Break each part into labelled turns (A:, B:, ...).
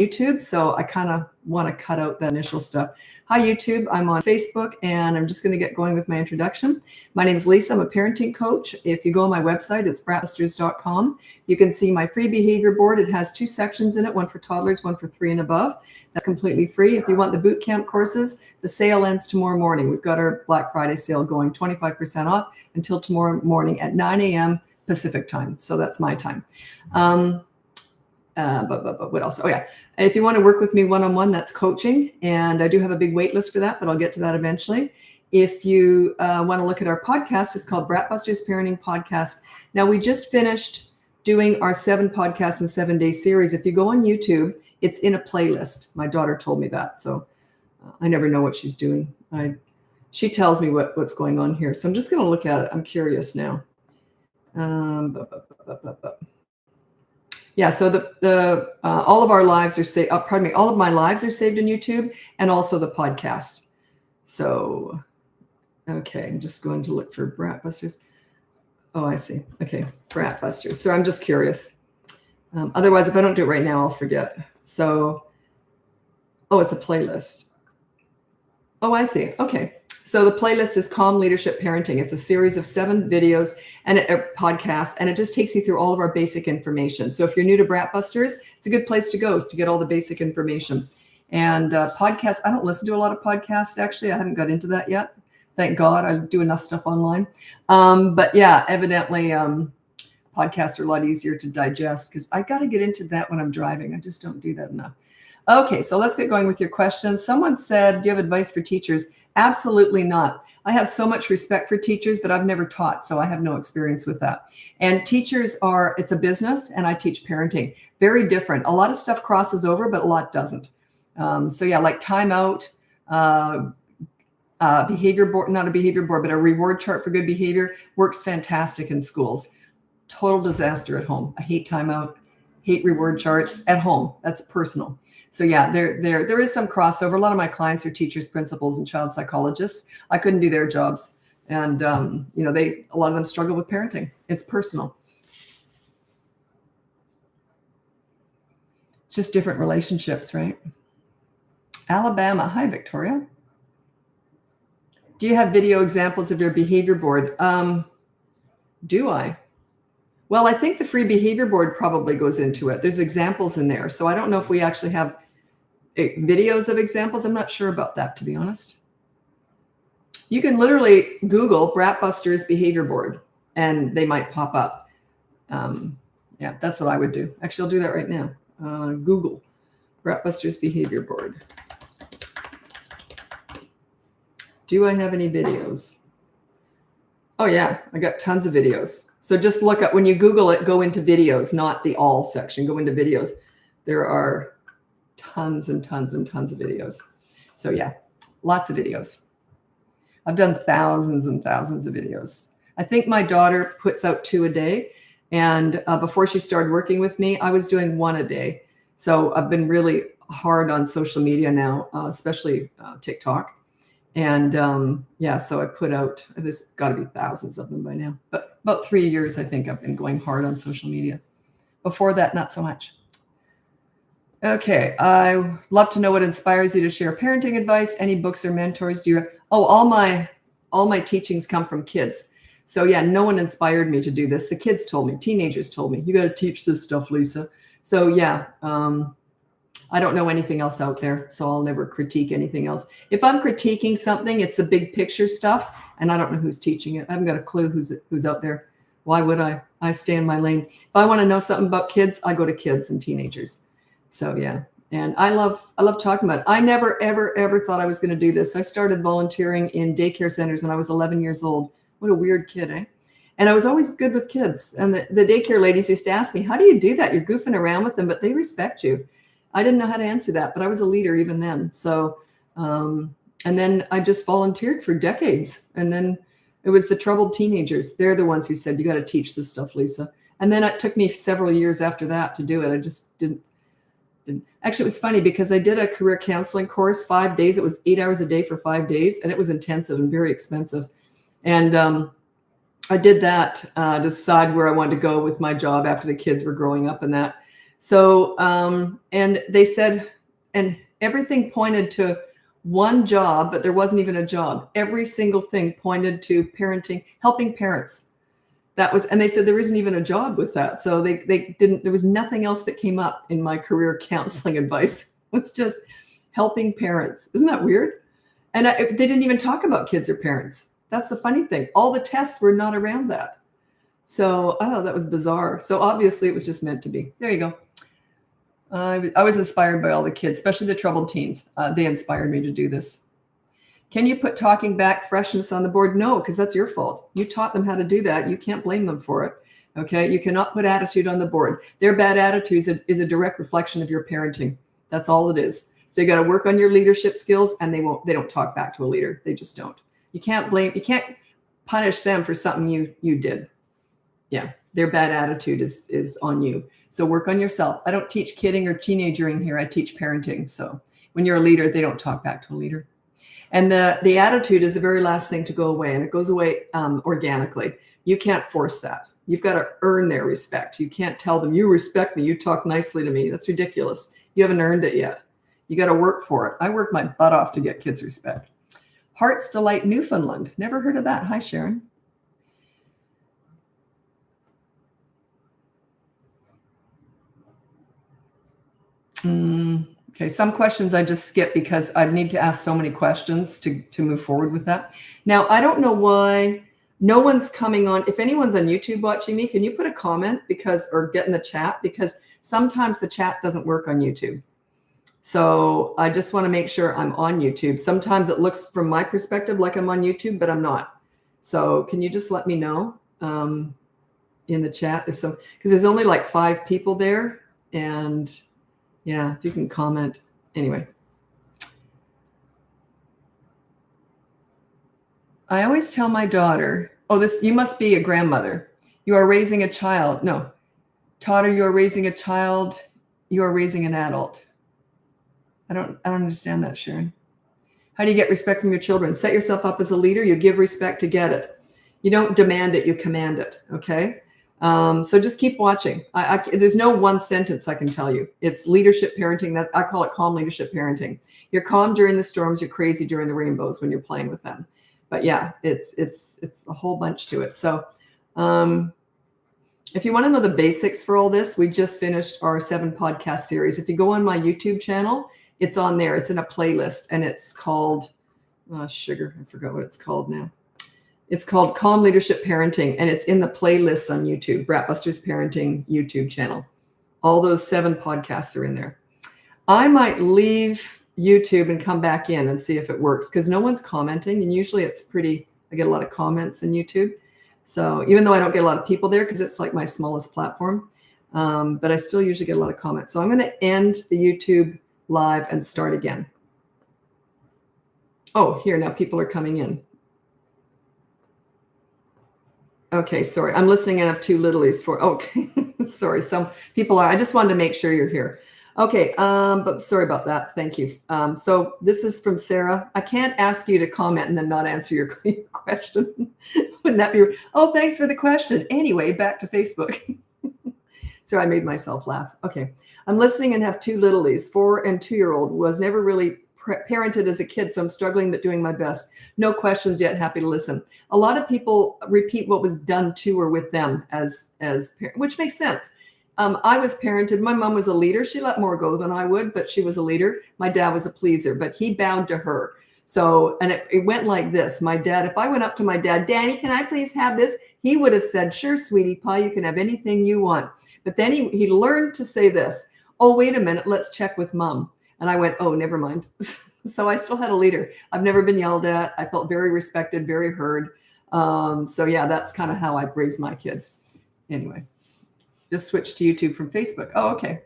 A: YouTube, so I kind of want to cut out the initial stuff. Hi, YouTube. I'm on Facebook, and I'm just going to get going with my introduction. My name is Lisa. I'm a parenting coach. If you go on my website, it's BratBusters.com. You can see my free behavior board. It has 2 sections in it, one for toddlers, one for 3 and above. That's completely free. If you want the boot camp courses, the sale ends tomorrow morning. We've got our Black Friday sale going, 25% off until tomorrow morning at 9 a.m. Pacific time. So that's my time. But what else? Oh yeah. If you want to work with me one-on-one, that's coaching. And I do have a big wait list for that, but I'll get to that eventually. If you want to look at our podcast, it's called BratBusters Parenting Podcast. Now we just finished doing our 7 podcasts in 7-day series. If you go on YouTube, it's in a playlist. My daughter told me that. So I never know what she's doing. She tells me what's going on here. So I'm just going to look at it. I'm curious now. Yeah, so the all of our lives are saved. All of my lives are saved in YouTube, and also the podcast. So, okay, I'm just going to look for BratBusters. Oh, I see. Okay, BratBusters. So I'm just curious. Otherwise, if I don't do it right now, I'll forget. So, oh, it's a playlist. Oh, I see. Okay. So the playlist is Calm Leadership Parenting. It's a series of 7 videos and a podcast, and it just takes you through all of our basic information. So if you're new to BratBusters, it's a good place to go to get all the basic information. And podcasts, I don't listen to a lot of podcasts, actually. I haven't got into that yet. Thank God, I do enough stuff online. But yeah, evidently, podcasts are a lot easier to digest because I got to get into that when I'm driving. I just don't do that enough. Okay, so let's get going with your questions. Someone said, do you have advice for teachers? Absolutely not. I have so much respect for teachers, but I've never taught, so I have no experience with that. And teachers it's a business, and I teach parenting. Very different. A lot of stuff crosses over, but a lot doesn't. So yeah, like timeout, behavior board, not a behavior board, but a reward chart for good behavior works fantastic in schools. Total disaster at home. I hate timeout, hate reward charts at home. That's personal. So yeah, there is some crossover. A lot of my clients are teachers, principals, and child psychologists. I couldn't do their jobs. And, a lot of them struggle with parenting. It's personal. It's just different relationships, right? Alabama. Hi, Victoria. Do you have video examples of your behavior board? Do I? Well, I think the free behavior board probably goes into it. There's examples in there. So I don't know if we actually have videos of examples. I'm not sure about that, to be honest. You can literally Google BratBusters behavior board, and they might pop up. Yeah, that's what I would do. Actually, I'll do that right now. Google BratBusters behavior board. Do I have any videos? Oh, yeah, I got tons of videos. So just look up, when you Google it, go into videos, not the all section, go into videos. There are tons and tons and tons of videos. So yeah, lots of videos. I've done thousands and thousands of videos. I think my daughter puts out 2 a day. And before she started working with me, I was doing 1 a day. So I've been really hard on social media now, especially TikTok. And yeah, so I put out, there's got to be thousands of them by now, but about 3 years, I think I've been going hard on social media. Before that, not so much. Okay, I love to know what inspires you to share parenting advice. Any books or mentors do you? Oh, all my teachings come from kids. So yeah, no one inspired me to do this. The kids told me, teenagers told me, you got to teach this stuff, Lisa. So yeah, I don't know anything else out there, so I'll never critique anything else. If I'm critiquing something, it's the big picture stuff, and I don't know who's teaching it. I haven't got a clue who's out there. Why would I? I stay in my lane. If I want to know something about kids, I go to kids and teenagers. So yeah, and I love talking about it. I never, ever, ever thought I was going to do this. I started volunteering in daycare centers when I was 11 years old. What a weird kid, eh? And I was always good with kids. And the daycare ladies used to ask me, how do you do that? You're goofing around with them, but they respect you. I didn't know how to answer that, but I was a leader even then. So, and then I just volunteered for decades. And then it was the troubled teenagers. They're the ones who said, you got to teach this stuff, Lisa. And then it took me several years after that to do it. I just didn't. Actually, it was funny because I did a career counseling course, 5 days. It was 8 hours a day for 5 days. And it was intensive and very expensive. And I did that, decide where I wanted to go with my job after the kids were growing up and that. So, and they said, and everything pointed to one job, but there wasn't even a job. Every single thing pointed to parenting, helping parents. That was, and they said there isn't even a job with that. So they didn't, there was nothing else that came up in my career counseling advice. It's just helping parents. Isn't that weird? And they didn't even talk about kids or parents. That's the funny thing. All the tests were not around that. So I thought that was bizarre. So obviously it was just meant to be. There you go. I was inspired by all the kids, especially the troubled teens. They inspired me to do this. Can you put talking back freshness on the board? No, because that's your fault. You taught them how to do that. You can't blame them for it. Okay. You cannot put attitude on the board. Their bad attitude is a direct reflection of your parenting. That's all it is. So you got to work on your leadership skills, and they don't talk back to a leader. They just don't. You can't punish them for something you did. Yeah. Their bad attitude is on you. So work on yourself. I don't teach kidding or teenagering here. I teach parenting. So when you're a leader, they don't talk back to a leader. And the attitude is the very last thing to go away, and it goes away organically. You can't force that. You've got to earn their respect. You can't tell them, you respect me, you talk nicely to me. That's ridiculous. You haven't earned it yet. You got to work for it. I work my butt off to get kids respect. Heart's Delight, Newfoundland. Never heard of that. Hi, Sharon. Okay, some questions I just skip because I need to ask so many questions to move forward with that. Now, I don't know why no one's coming on. If anyone's on YouTube watching me, can you put a comment or get in the chat? Because sometimes the chat doesn't work on YouTube. So I just want to make sure I'm on YouTube. Sometimes it looks from my perspective like I'm on YouTube, but I'm not. So can you just let me know in the chat because there's only like 5 people there, and yeah, if you can comment. Anyway. I always tell my daughter, you must be a grandmother. You are raising a child. No, daughter, you are raising a child. You are raising an adult. I don't understand that, Sharon. How do you get respect from your children? Set yourself up as a leader. You give respect to get it. You don't demand it, you command it. Okay. So just keep watching. There's no one sentence I can tell you. It's leadership parenting. That I call it calm leadership parenting. You're calm during the storms. You're crazy during the rainbows when you're playing with them. But yeah, it's a whole bunch to it. So if you want to know the basics for all this, we just finished our 7 podcast series. If you go on my YouTube channel, it's on there. It's in a playlist, and it's called sugar. I forgot what it's called now. It's called Calm Leadership Parenting, and it's in the playlists on YouTube, BratBusters Parenting YouTube channel. All those 7 podcasts are in there. I might leave YouTube and come back in and see if it works, because no one's commenting, and usually I get a lot of comments in YouTube. So even though I don't get a lot of people there, because it's like my smallest platform, but I still usually get a lot of comments. So I'm going to end the YouTube live and start again. Oh, here, now people are coming in. Okay, sorry. I'm listening and I have 2 littlies for, okay. Sorry. Some people I just wanted to make sure you're here. Okay. But sorry about that. Thank you. So this is from Sarah. I can't ask you to comment and then not answer your question. Wouldn't that be, oh, thanks for the question. Anyway, back to Facebook. So I made myself laugh. Okay. I'm listening and have 2 littlies, 4 and 2-year-old, was never really parented as a kid, so I'm struggling but doing my best. No questions yet. Happy to listen. A lot of people repeat what was done to or with them as parent, which makes sense. I was parented. My mom was a leader. She let more go than I would, but she was a leader. My dad was a pleaser, but he bowed to her. So, and it went like this. My dad, if I went up to my dad, Daddy, can I please have this? He would have said, sure, sweetie pie, you can have anything you want. But then he learned to say this. Oh, wait a minute. Let's check with mom. And I went, oh, never mind. So I still had a leader. I've never been yelled at. I felt very respected, very heard. So yeah, that's kind of how I raised my kids. Anyway, just switched to YouTube from Facebook. Oh, okay.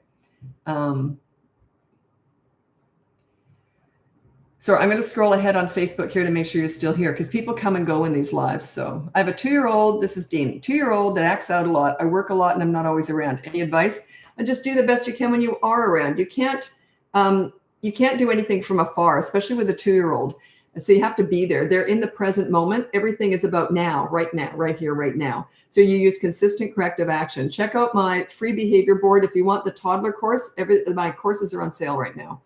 A: So I'm going to scroll ahead on Facebook here to make sure you're still here, because people come and go in these lives. So I have a 2-year-old. This is Dean, 2-year-old that acts out a lot. I work a lot and I'm not always around. Any advice? And just do the best you can when you are around. You can't do anything from afar, especially with a 2-year-old. So you have to be there. They're in the present moment. Everything is about now, right here, right now. So you use consistent corrective action. Check out my free behavior board. If you want the toddler course, my courses are on sale right now.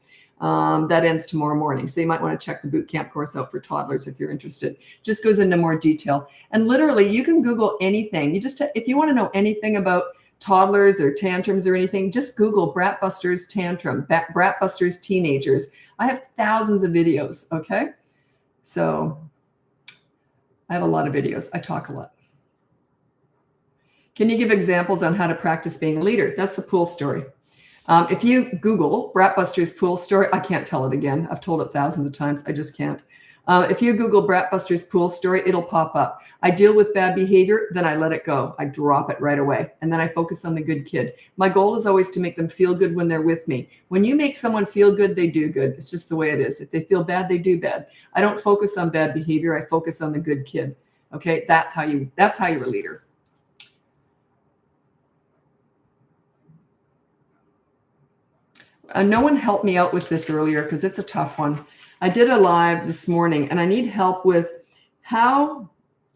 A: That ends tomorrow morning. So you might want to check the boot camp course out for toddlers if you're interested. Just goes into more detail. And literally you can Google anything. If you want to know anything about toddlers or tantrums or anything, just Google BratBusters tantrum, BratBusters teenagers. I have thousands of videos. Okay. So I have a lot of videos. I talk a lot. Can you give examples on how to practice being a leader? That's the pool story. If you Google BratBusters pool story, I can't tell it again. I've told it thousands of times. I just can't. If you Google BratBusters pool story, it'll pop up. I deal with bad behavior, then I let it go. I drop it right away. And then I focus on the good kid. My goal is always to make them feel good when they're with me. When you make someone feel good, they do good. It's just the way it is. If they feel bad, they do bad. I don't focus on bad behavior. I focus on the good kid. Okay, that's how you're a leader. No one helped me out with this earlier because it's a tough one. I did a live this morning and I need help with how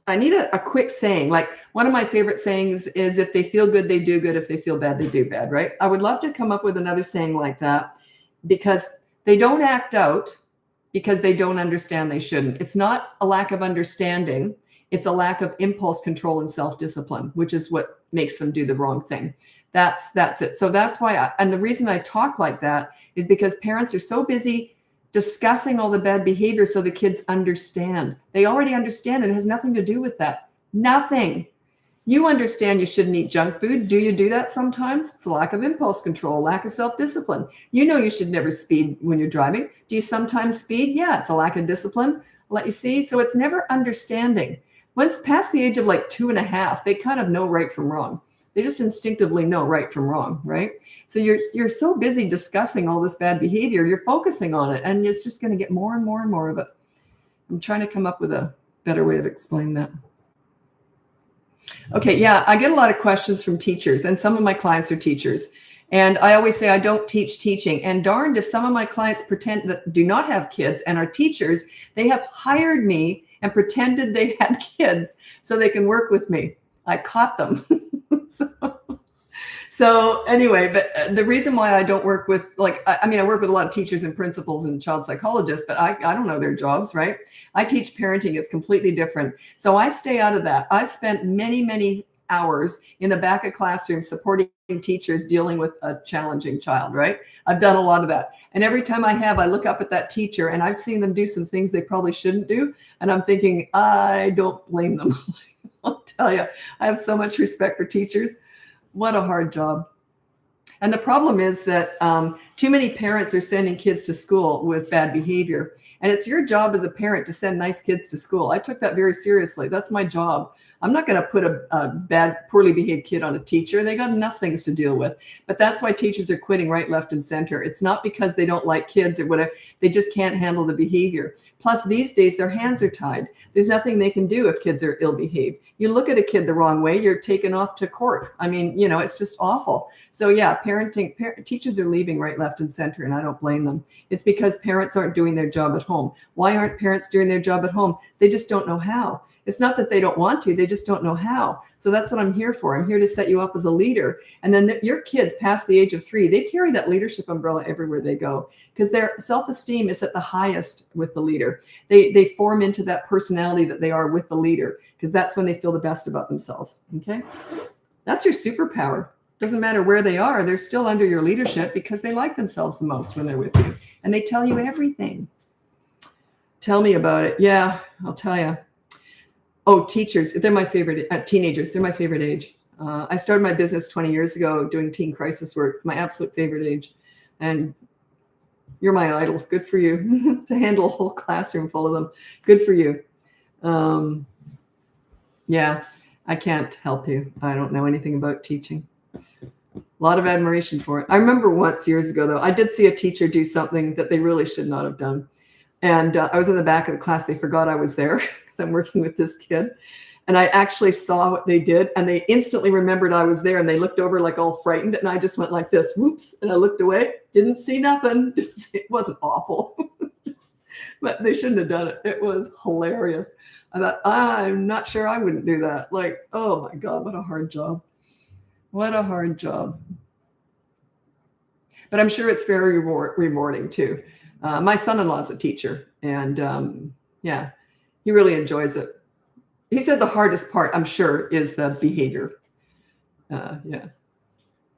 A: I need a quick saying. Like one of my favorite sayings is if they feel good, they do good. If they feel bad, they do bad, right? I would love to come up with another saying like that because they don't act out because they don't understand they shouldn't. It's not a lack of understanding. It's a lack of impulse control and self-discipline, which is what makes them do the wrong thing. That's it. So that's why, and the reason I talk like that is because parents are so busy discussing all the bad behavior so the kids understand. They already understand it. It has nothing to do with that. Nothing. You understand you shouldn't eat junk food. Do you do that sometimes? It's a lack of impulse control, lack of self-discipline. You know you should never speed when you're driving. Do you sometimes speed? Yeah, it's a lack of discipline. I'll let you see. So it's never understanding. Once past the age of like 2.5, they kind of know right from wrong. They just instinctively know right from wrong, right? So you're so busy discussing all this bad behavior, you're focusing on it, and it's just going to get more and more and more of it. I'm trying to come up with a better way of explaining that. Okay, yeah, I get a lot of questions from teachers, and some of my clients are teachers. And I always say I don't teach teaching. And darned if some of my clients pretend that do not have kids and are teachers, they have hired me and pretended they had kids so they can work with me. I caught them. So anyway, but the reason why I don't work with, I work with a lot of teachers and principals and child psychologists, but I don't know their jobs, right? I teach parenting. It's completely different. So I stay out of that. I've spent many, many hours in the back of classrooms supporting teachers dealing with a challenging child, right? I've done a lot of that. And every time I look up at that teacher and I've seen them do some things they probably shouldn't do. And I'm thinking, I don't blame them. I'll tell you, I have so much respect for teachers. What a hard job. And the problem is that too many parents are sending kids to school with bad behavior. And it's your job as a parent to send nice kids to school. I took that very seriously. That's my job. I'm not going to put a bad, poorly behaved kid on a teacher. They got enough things to deal with. But that's why teachers are quitting right, left, and center. It's not because they don't like kids or whatever. They just can't handle the behavior. Plus, these days, their hands are tied. There's nothing they can do if kids are ill-behaved. You look at a kid the wrong way, you're taken off to court. I mean, it's just awful. So yeah, teachers are leaving right, left, and center, and I don't blame them. It's because parents aren't doing their job at home. Why aren't parents doing their job at home? They just don't know how. It's not that they don't want to, they just don't know how. So that's what I'm here for. I'm here to set you up as a leader. And then your kids past the age of 3, they carry that leadership umbrella everywhere they go because their self-esteem is at the highest with the leader. They form into that personality that they are with the leader because that's when they feel the best about themselves. Okay. That's your superpower. Doesn't matter where they are. They're still under your leadership because they like themselves the most when they're with you and they tell you everything. Tell me about it. Yeah, I'll tell you. Oh, teachers, they're my favorite. Teenagers, they're my favorite age. I started my business 20 years ago doing teen crisis work. It's my absolute favorite age. And you're my idol. Good for you to handle a whole classroom full of them. Good for you. Yeah, I can't help you. I don't know anything about teaching. A lot of admiration for it. I remember once years ago, though, I did see a teacher do something that they really should not have done. And I was in the back of the class. They forgot I was there because I'm working with this kid. And I actually saw what they did. And they instantly remembered I was there. And they looked over like all frightened. And I just went like this, whoops. And I looked away. Didn't see nothing. It wasn't awful. But they shouldn't have done it. It was hilarious. I thought, I'm not sure I wouldn't do that. Like, oh my God, what a hard job. What a hard job. But I'm sure it's very rewarding too. My son-in-law is a teacher, and yeah, he really enjoys it. He said the hardest part, I'm sure, is the behavior. Yeah,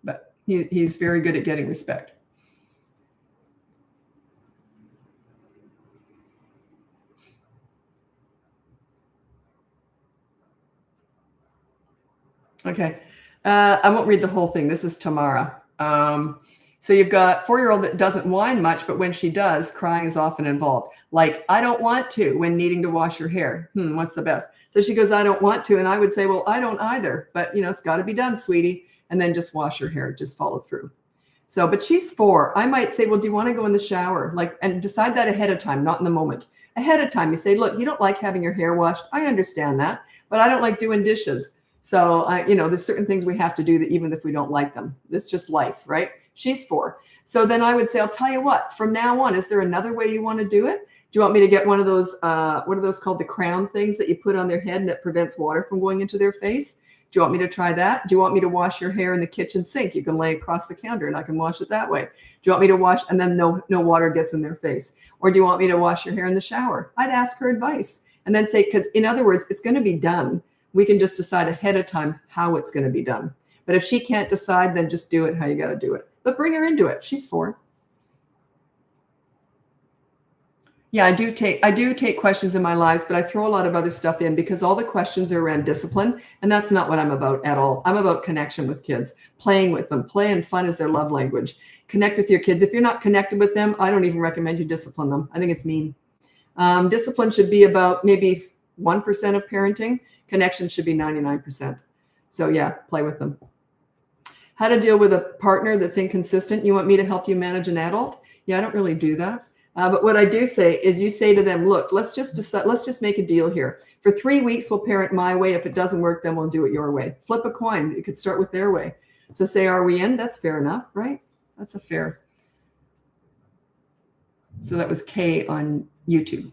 A: but he's very good at getting respect. Okay. I won't read the whole thing. This is Tamara. So you've got 4-year-old that doesn't whine much, but when she does, crying is often involved. Like, I don't want to when needing to wash your hair. What's the best? So she goes, I don't want to. And I would say, well, I don't either. But, it's got to be done, sweetie. And then just wash your hair. Just follow through. So, but she's 4. I might say, well, do you want to go in the shower? And decide that ahead of time, not in the moment. Ahead of time, you say, look, you don't like having your hair washed. I understand that. But I don't like doing dishes. So, there's certain things we have to do that even if we don't like them. It's just life, right? She's 4. So then I would say, I'll tell you what, from now on, is there another way you want to do it? Do you want me to get one of those, what are those called? The crown things that you put on their head and it prevents water from going into their face? Do you want me to try that? Do you want me to wash your hair in the kitchen sink? You can lay across the counter and I can wash it that way. Do you want me to wash and then no water gets in their face? Or do you want me to wash your hair in the shower? I'd ask her advice and then say, because in other words, it's going to be done. We can just decide ahead of time how it's going to be done. But if she can't decide, then just do it how you got to do it. But bring her into it. She's 4. Yeah, I do take questions in my lives, but I throw a lot of other stuff in because all the questions are around discipline, and that's not what I'm about at all. I'm about connection with kids, playing with them. Play and fun is their love language. Connect with your kids. If you're not connected with them, I don't even recommend you discipline them. I think it's mean. Discipline should be about maybe 1% of parenting. Connection should be 99%. So yeah, play with them. How to deal with a partner that's inconsistent. You want me to help you manage an adult? Yeah, I don't really do that. But what I do say is you say to them, look, let's just make a deal here. For 3 weeks, we'll parent my way. If it doesn't work, then we'll do it your way. Flip a coin. You could start with their way. So say, are we in? That's fair enough, right? That's a fair. So that was Kay on YouTube.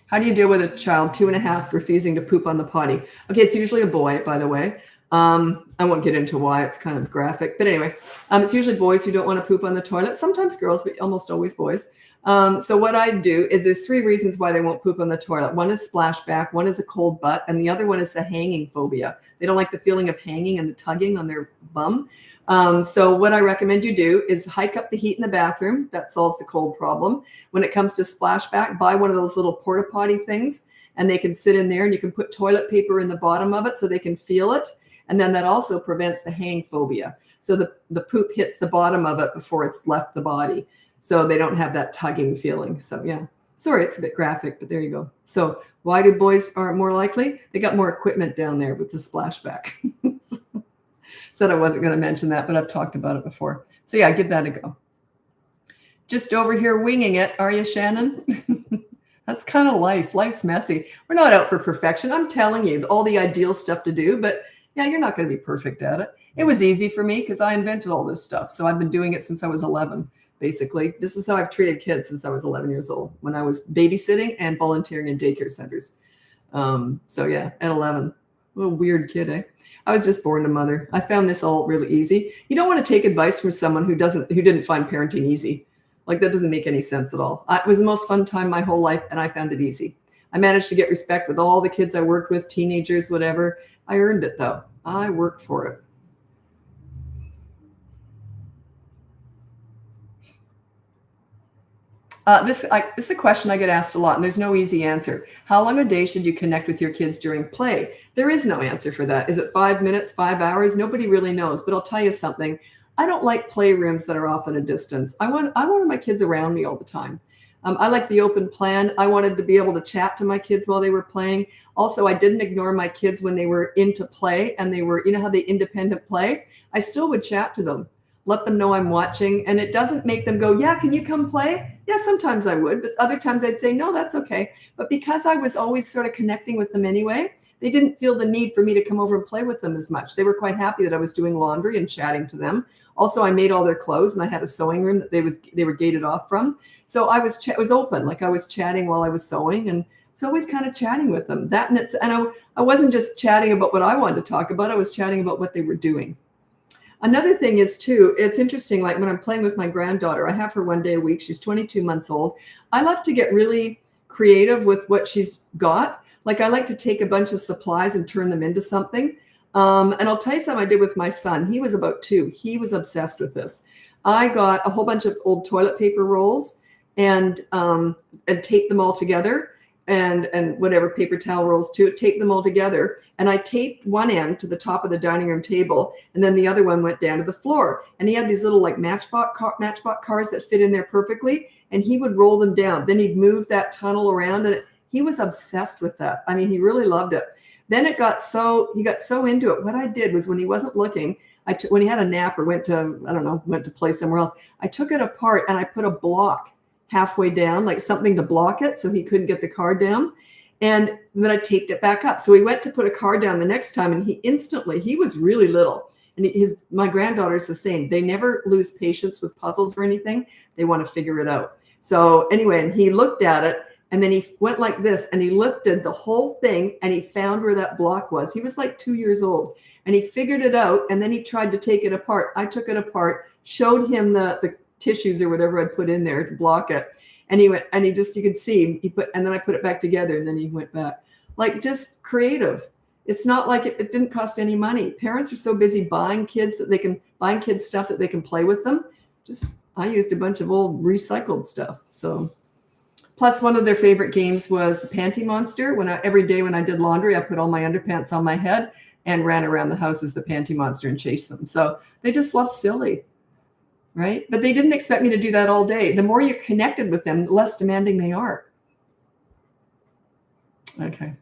A: How do you deal with a child 2.5 refusing to poop on the potty? Okay, it's usually a boy, by the way. I won't get into why, it's kind of graphic. But anyway, it's usually boys who don't want to poop on the toilet. Sometimes girls, but almost always boys. So what I do is there's 3 reasons why they won't poop on the toilet. One is splashback, one is a cold butt, and the other one is the hanging phobia. They don't like the feeling of hanging and the tugging on their bum. So what I recommend you do is hike up the heat in the bathroom. That solves the cold problem. When it comes to splashback, buy one of those little porta potty things, and they can sit in there, and you can put toilet paper in the bottom of it so they can feel it. And then that also prevents the hang phobia. So the poop hits the bottom of it before it's left the body. So they don't have that tugging feeling. So yeah, sorry, it's a bit graphic, but there you go. So why do boys are more likely? They got more equipment down there with the splashback. Said I wasn't going to mention that, but I've talked about it before. So yeah, give that a go. Just over here winging it, are you, Shannon? That's kind of life. Life's messy. We're not out for perfection. I'm telling you all the ideal stuff to do, but yeah, you're not going to be perfect at it. It was easy for me because I invented all this stuff. So I've been doing it since I was 11, basically. This is how I've treated kids since I was 11 years old, when I was babysitting and volunteering in daycare centers. So yeah, at 11. What a weird kid, eh? I was just born a mother. I found this all really easy. You don't want to take advice from someone who didn't find parenting easy. Like, that doesn't make any sense at all. It was the most fun time my whole life, and I found it easy. I managed to get respect with all the kids I worked with, teenagers, whatever. I earned it, though. I worked for it. This is a question I get asked a lot, and there's no easy answer. How long a day should you connect with your kids during play? There is no answer for that. Is it 5 minutes, 5 hours? Nobody really knows, but I'll tell you something. I don't like playrooms that are off at a distance. I wanted my kids around me all the time. I like the open plan. I wanted to be able to chat to my kids while they were playing. Also, I didn't ignore my kids when they were into play and they were, how they independent play. I still would chat to them, let them know I'm watching. And it doesn't make them go, yeah, can you come play? Yeah, sometimes I would, but other times I'd say, no, that's okay. But because I was always sort of connecting with them anyway, they didn't feel the need for me to come over and play with them as much. They were quite happy that I was doing laundry and chatting to them. Also, I made all their clothes, and I had a sewing room that they were gated off from. So it was open, like I was chatting while I was sewing, and I was always kind of chatting with them. I wasn't just chatting about what I wanted to talk about. I was chatting about what they were doing. Another thing is too, it's interesting, like when I'm playing with my granddaughter, I have her one day a week. She's 22 months old. I love to get really creative with what she's got. Like I like to take a bunch of supplies and turn them into something. And I'll tell you something I did with my son. He was about 2. He was obsessed with this. I got a whole bunch of old toilet paper rolls and taped them all together, and whatever paper towel rolls too, taped them all together. And I taped one end to the top of the dining room table, and then the other one went down to the floor. And he had these little like matchbox cars that fit in there perfectly, and he would roll them down. Then he'd move that tunnel around, and he was obsessed with that. I mean, he really loved it. Then he got so into it. What I did was when he wasn't looking, when he had a nap or went to play somewhere else, I took it apart and I put a block halfway down, like something to block it so he couldn't get the card down. And then I taped it back up. So he went to put a card down the next time, and he was really little. And my granddaughter's the same. They never lose patience with puzzles or anything. They want to figure it out. So anyway, and he looked at it, and then he went like this, and he lifted the whole thing, and he found where that block was. He was like 2 years old, and he figured it out, and then he tried to take it apart. I took it apart, showed him the tissues or whatever I'd put in there to block it. And he went, and you could see, and then I put it back together, and then he went back. Like, just creative. It's not like it didn't cost any money. Parents are so busy buying kids stuff that they can play with them. I used a bunch of old recycled stuff. So, plus one of their favorite games was the Panty Monster. Every day when I did laundry, I put all my underpants on my head and ran around the house as the Panty Monster and chased them. So they just love silly. Right? But they didn't expect me to do that all day. The more you're connected with them, the less demanding they are. Okay.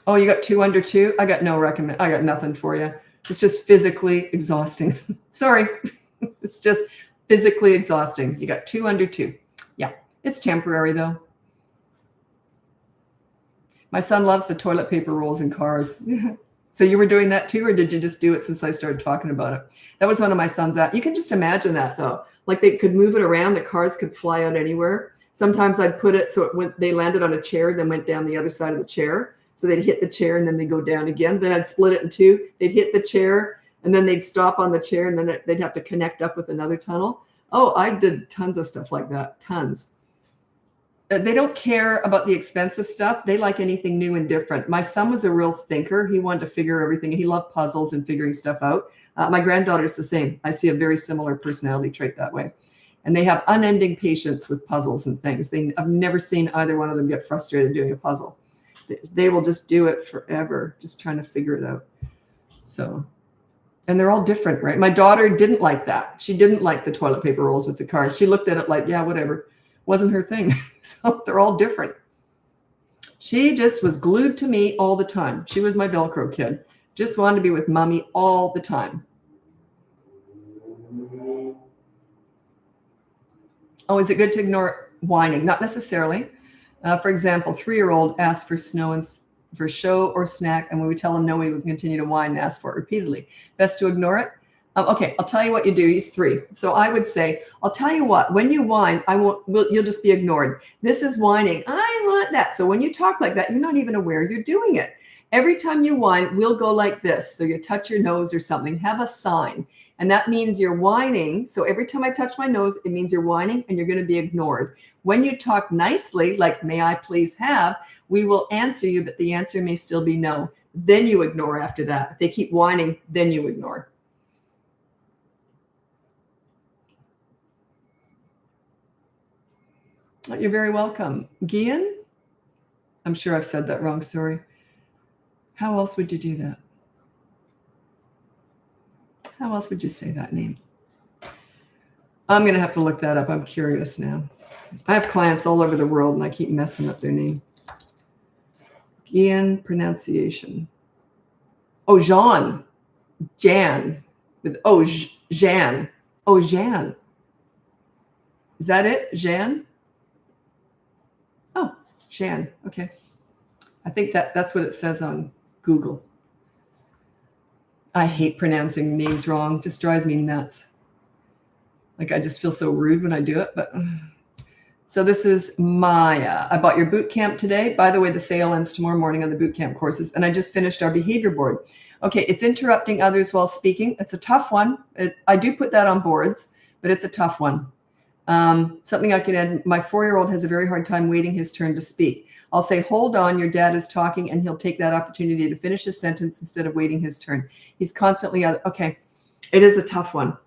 A: Oh, you got 2 under 2? I got nothing for you. It's just physically exhausting. Sorry. It's just physically exhausting. You got 2 under 2. Yeah. It's temporary though. My son loves the toilet paper rolls in cars. So you were doing that too, or did you just do it since I started talking about it? That was one of my son's. You can just imagine that though. Like they could move it around. The cars could fly out anywhere. Sometimes I'd put it so they landed on a chair, then went down the other side of the chair. So they'd hit the chair and then they go down again. Then I'd split it in 2. They'd hit the chair and then they'd stop on the chair, and then they'd have to connect up with another tunnel. Oh, I did tons of stuff like that. Tons. They don't care about the expensive stuff. They like anything new and different. My son was a real thinker. He wanted to figure everything. He loved puzzles and figuring stuff out. My granddaughter's the same. I see a very similar personality trait that way. And they have unending patience with puzzles and things. I've never seen either one of them get frustrated doing a puzzle. They will just do it forever, just trying to figure it out. So, and they're all different, right? My daughter didn't like that. She didn't like the toilet paper rolls with the cards. She looked at it like, yeah, whatever. Wasn't her thing. So they're all different. She just was glued to me all the time. She was my Velcro kid. Just wanted to be with mommy all the time. Oh, is it good to ignore whining? Not necessarily. For example, 3-year-old asked for for show or snack, and when we tell him no, we would continue to whine and ask for it repeatedly. Best to ignore it. Okay, I'll tell you what you do. He's 3. So I would say, I'll tell you what, when you whine, you'll just be ignored. This is whining. I want that. So when you talk like that, you're not even aware you're doing it. Every time you whine, we'll go like this. So you touch your nose or something, have a sign. And that means you're whining. So every time I touch my nose, it means you're whining and you're going to be ignored. When you talk nicely, like, may I please have, we will answer you, but the answer may still be no. Then you ignore after that. If they keep whining, then you ignore. You're very welcome. Gian? I'm sure I've said that wrong, sorry. How else would you do that? How else would you say that name? I'm going to have to look that up. I'm curious now. I have clients all over the world, and I keep messing up their name. Gian pronunciation. Oh, Jean. Jan. With Jan. Oh, Jan. Is that it? Jan? Oh, Shan. Okay. I think that's what it says on Google. I hate pronouncing names wrong. Just drives me nuts. Like I just feel so rude when I do it. But so this is Maya. I bought your boot camp today. By the way, the sale ends tomorrow morning on the boot camp courses. And I just finished our behavior board. Okay, it's interrupting others while speaking. It's a tough one. I do put that on boards, but it's a tough one. Something I can add. My 4-year-old has a very hard time waiting his turn to speak. I'll say, hold on, your dad is talking, and he'll take that opportunity to finish his sentence instead of waiting his turn. He's constantly okay. It is a tough one.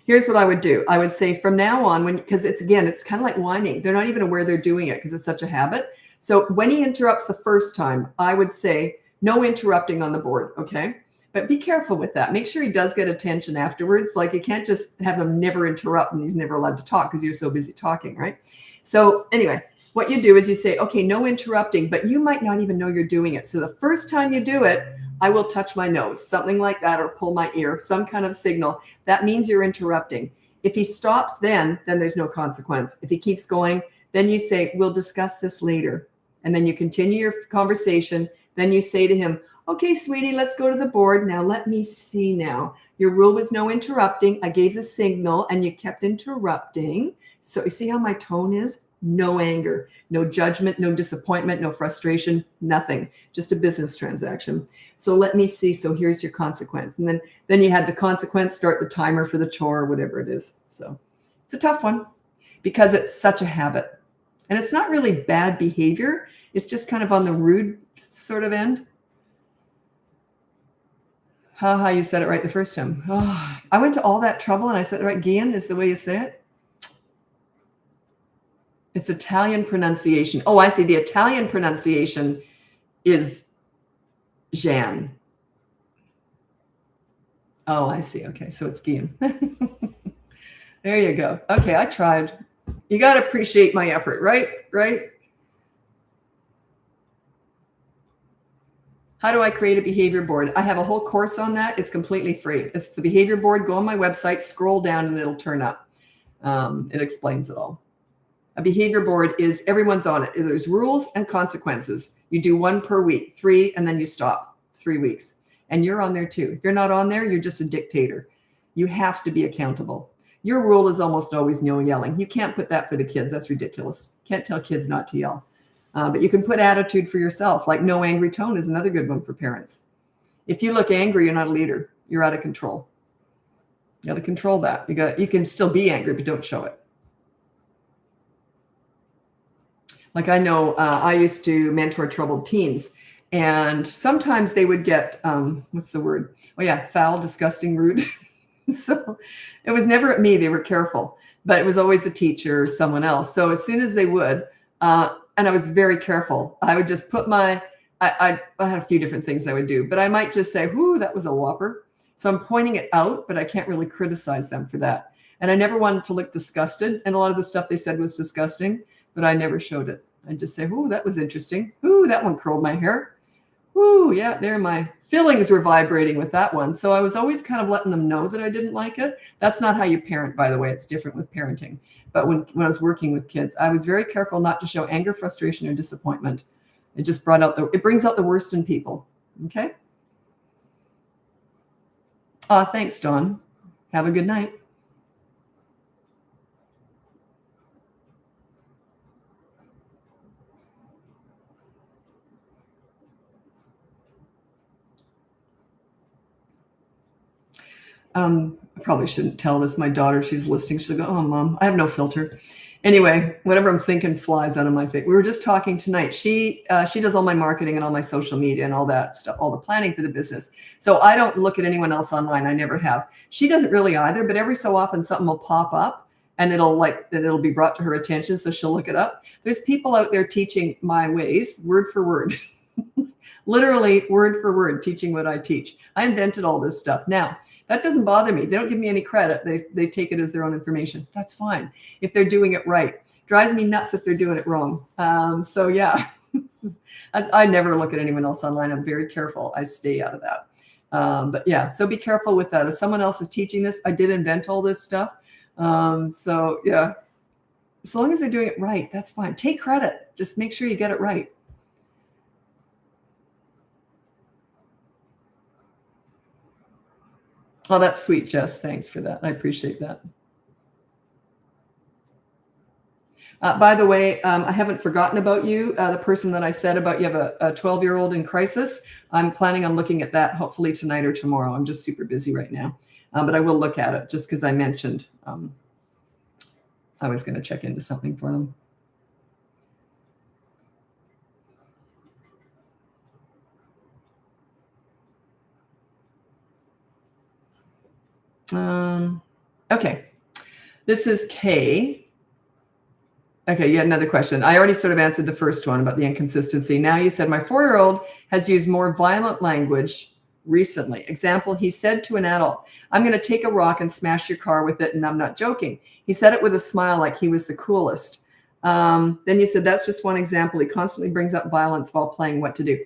A: Here's what I would do. I would say from now on, because it's kind of like whining. They're not even aware they're doing it because it's such a habit. So when he interrupts the first time, I would say no interrupting on the board. Okay. But be careful with that. Make sure he does get attention afterwards. Like you can't just have him never interrupt and he's never allowed to talk because you're so busy talking, right? So anyway, what you do is you say, okay, no interrupting, but you might not even know you're doing it. So the first time you do it, I will touch my nose, something like that, or pull my ear, some kind of signal. That means you're interrupting. If he stops then there's no consequence. If he keeps going, then you say, we'll discuss this later. And then you continue your conversation. Then you say to him, okay, sweetie, let's go to the board. Now, let me see now. Your rule was no interrupting. I gave the signal and you kept interrupting. So you see how my tone is? No anger, no judgment, no disappointment, no frustration, nothing. Just a business transaction. So let me see. So here's your consequence. And then you had the consequence, start the timer for the chore or whatever it is. So it's a tough one because it's such a habit. And it's not really bad behavior. It's just kind of on the rude sort of end. Haha, you said it right the first time. Oh, I went to all that trouble and I said it right. Gian is the way you say it. It's Italian pronunciation. Oh, I see. The Italian pronunciation is Jan. Oh, I see. Okay, so it's Gian. There you go. Okay, I tried. You got to appreciate my effort, right? Right? How do I create a behavior board? I have a whole course on that. It's completely free. It's the behavior board. Go on my website, scroll down, and it'll turn up. It explains it all. A behavior board is everyone's on it. There's rules and consequences. You do 1 per week, 3, and then you stop 3 weeks. And you're on there too. If you're not on there, you're just a dictator. You have to be accountable. Your rule is almost always no yelling. You can't put that for the kids. That's ridiculous. Can't tell kids not to yell. But you can put attitude for yourself. Like no angry tone is another good one for parents. If you look angry, you're not a leader. You're out of control. You got to control that. You can still be angry, but don't show it. Like I know I used to mentor troubled teens, and sometimes they would get, what's the word? Oh yeah, foul, disgusting, rude. So it was never at me. They were careful, but it was always the teacher or someone else. So as soon as they would, and I was very careful, I would just put I had a few different things I would do, but I might just say, whoo, that was a whopper. So I'm pointing it out, but I can't really criticize them for that. And I never wanted to look disgusted. And a lot of the stuff they said was disgusting, but I never showed it. I'd just say, ooh, that was interesting. Ooh, that one curled my hair. Ooh, yeah, there my feelings were vibrating with that one. So I was always kind of letting them know that I didn't like it. That's not how you parent, by the way. It's different with parenting. But when I was working with kids, I was very careful not to show anger, frustration, or disappointment. It just it brings out the worst in people. Okay? Thanks, Dawn. Have a good night. I probably shouldn't tell this. My daughter, she's listening. She'll go, oh, Mom, I have no filter. Anyway, whatever I'm thinking flies out of my face. We were just talking tonight. She does all my marketing and all my social media and all that stuff, all the planning for the business. So I don't look at anyone else online. I never have. She doesn't really either, but every so often something will pop up and it'll be brought to her attention. So she'll look it up. There's people out there teaching my ways, word for word, literally word for word, teaching what I teach. I invented all this stuff. Now, that doesn't bother me. They don't give me any credit. They take it as their own information. That's fine if they're doing it right. Drives me nuts if they're doing it wrong. So yeah, I never look at anyone else online. I'm very careful. I stay out of that. But yeah, so be careful with that. If someone else is teaching this, I did invent all this stuff. So yeah. As long as they're doing it right, that's fine. Take credit. Just make sure you get it right. Oh, that's sweet, Jess. Thanks for that. I appreciate that. By the way, I haven't forgotten about you. The person that I said about you have a 12-year-old in crisis. I'm planning on looking at that hopefully tonight or tomorrow. I'm just super busy right now. But I will look at it just because I mentioned I was going to check into something for them. Okay. This is Kay. Okay, you had another question. I already sort of answered the first one about the inconsistency. Now you said my 4-year-old has used more violent language recently. Example, he said to an adult, I'm going to take a rock and smash your car with it, and I'm not joking. He said it with a smile like he was the coolest. Then you said that's just one example. He constantly brings up violence while playing What to Do.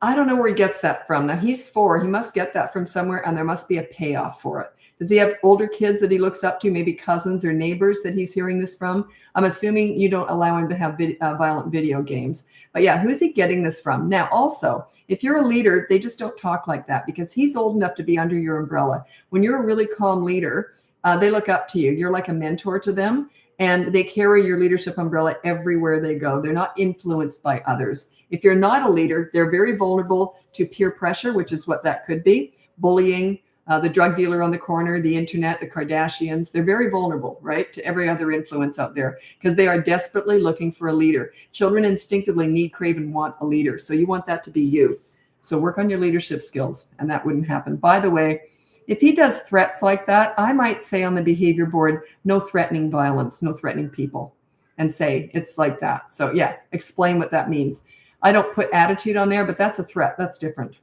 A: I don't know where he gets that from. Now he's 4. He must get that from somewhere, and there must be a payoff for it. Does he have older kids that he looks up to, maybe cousins or neighbors that he's hearing this from? I'm assuming you don't allow him to have violent video games. But yeah, who's he getting this from? Now, also, if you're a leader, they just don't talk like that because he's old enough to be under your umbrella. When you're a really calm leader, they look up to you. You're like a mentor to them, and they carry your leadership umbrella everywhere they go. They're not influenced by others. If you're not a leader, they're very vulnerable to peer pressure, which is what that could be, bullying, the drug dealer on the corner, the internet, the Kardashians. They're very vulnerable, right, to every other influence out there because they are desperately looking for a leader. Children instinctively need, crave, and want a leader. So you want that to be you. So work on your leadership skills, and that wouldn't happen. By the way, if he does threats like that, I might say on the behavior board, no threatening violence, no threatening people, and say it's like that. So yeah, explain what that means. I don't put attitude on there, but that's a threat. That's different.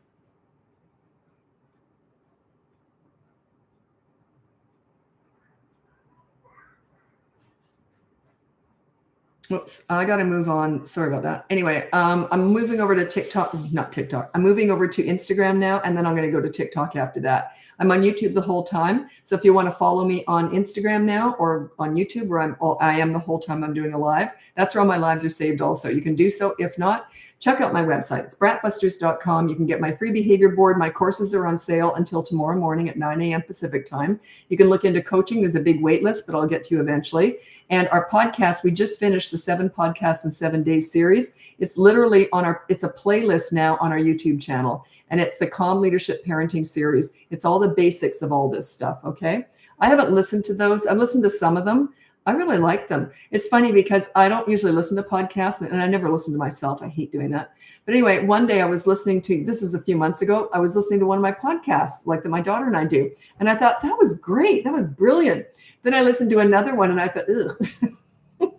A: Whoops, I got to move on. Sorry about that. Anyway, I'm moving over to TikTok, not TikTok. I'm moving over to Instagram now, and then I'm going to go to TikTok after that. I'm on YouTube the whole time. So if you want to follow me on Instagram now or on YouTube, where I am the whole time I'm doing a live, that's where all my lives are saved also. You can do so. If not, check out my website. It's BratBusters.com. You can get my free behavior board. My courses are on sale until tomorrow morning at 9 a.m. Pacific time. You can look into coaching. There's a big wait list, but I'll get to you eventually. And our podcast, we just finished the 7 podcasts in 7 days series. It's literally it's a playlist now on our YouTube channel. And it's the Calm Leadership Parenting series. It's all the basics of all this stuff, okay? I haven't listened to those. I've listened to some of them. I really like them. It's funny because I don't usually listen to podcasts, and I never listen to myself. I hate doing that. But anyway, one day I was listening to, this is a few months ago, I was listening to one of my podcasts, like that my daughter and I do. And I thought, that was great. That was brilliant. Then I listened to another one and I thought, ugh.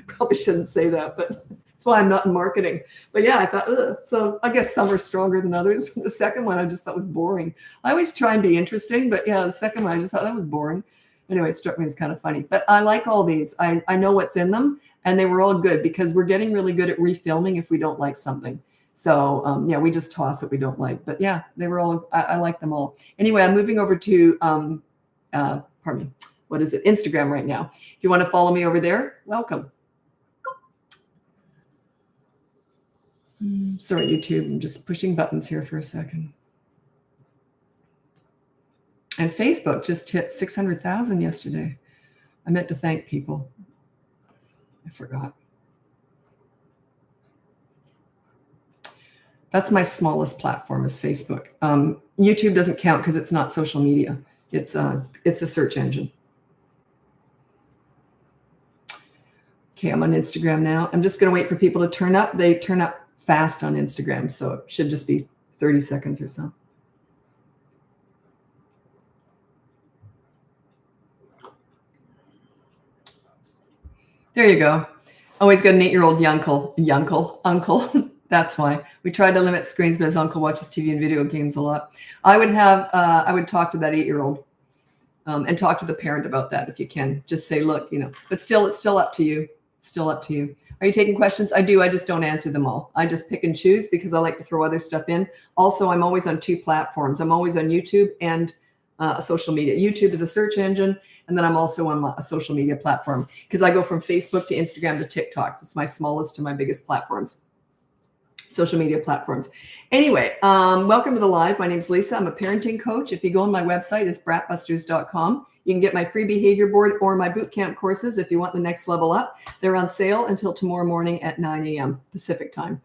A: Probably shouldn't say that, but that's why I'm not in marketing. But yeah, I thought, ugh. So I guess some are stronger than others. But the second one, I just thought was boring. I always try and be interesting, but yeah, the second one, I just thought that was boring. Anyway, it struck me as kind of funny. But I like all these. I know what's in them, and they were all good because we're getting really good at refilming if we don't like something. So yeah, we just toss what we don't like. But yeah, they were all, I like them all. Anyway, I'm moving over to, pardon me, what is it? Instagram right now. If you want to follow me over there, welcome. Sorry, YouTube, I'm just pushing buttons here for a second. And Facebook just hit 600,000 yesterday. I meant to thank people. I forgot. That's my smallest platform is Facebook. YouTube doesn't count because it's not social media. It's a search engine. Okay, I'm on Instagram now. I'm just going to wait for people to turn up. They turn up fast on Instagram, so it should just be 30 seconds or so. There you go. Always got an 8-year-old uncle. That's why we try to limit screens, but his uncle watches TV and video games a lot. I would talk to that 8-year-old and talk to the parent about that if you can. Just say, look, but still, it's still up to you. Still up to you. Are you taking questions? I do. I just don't answer them all. I just pick and choose because I like to throw other stuff in. Also, I'm always on 2 platforms. I'm always on YouTube and social media. YouTube is a search engine, and then I'm also on a social media platform because I go from Facebook to Instagram to TikTok. It's my smallest to my biggest platforms, social media platforms. Anyway, welcome to the live. My name is Lisa. I'm a parenting coach. If you go on my website, it's BratBusters.com. You can get my free behavior board or my bootcamp courses if you want the next level up. They're on sale until tomorrow morning at 9 a.m. Pacific time.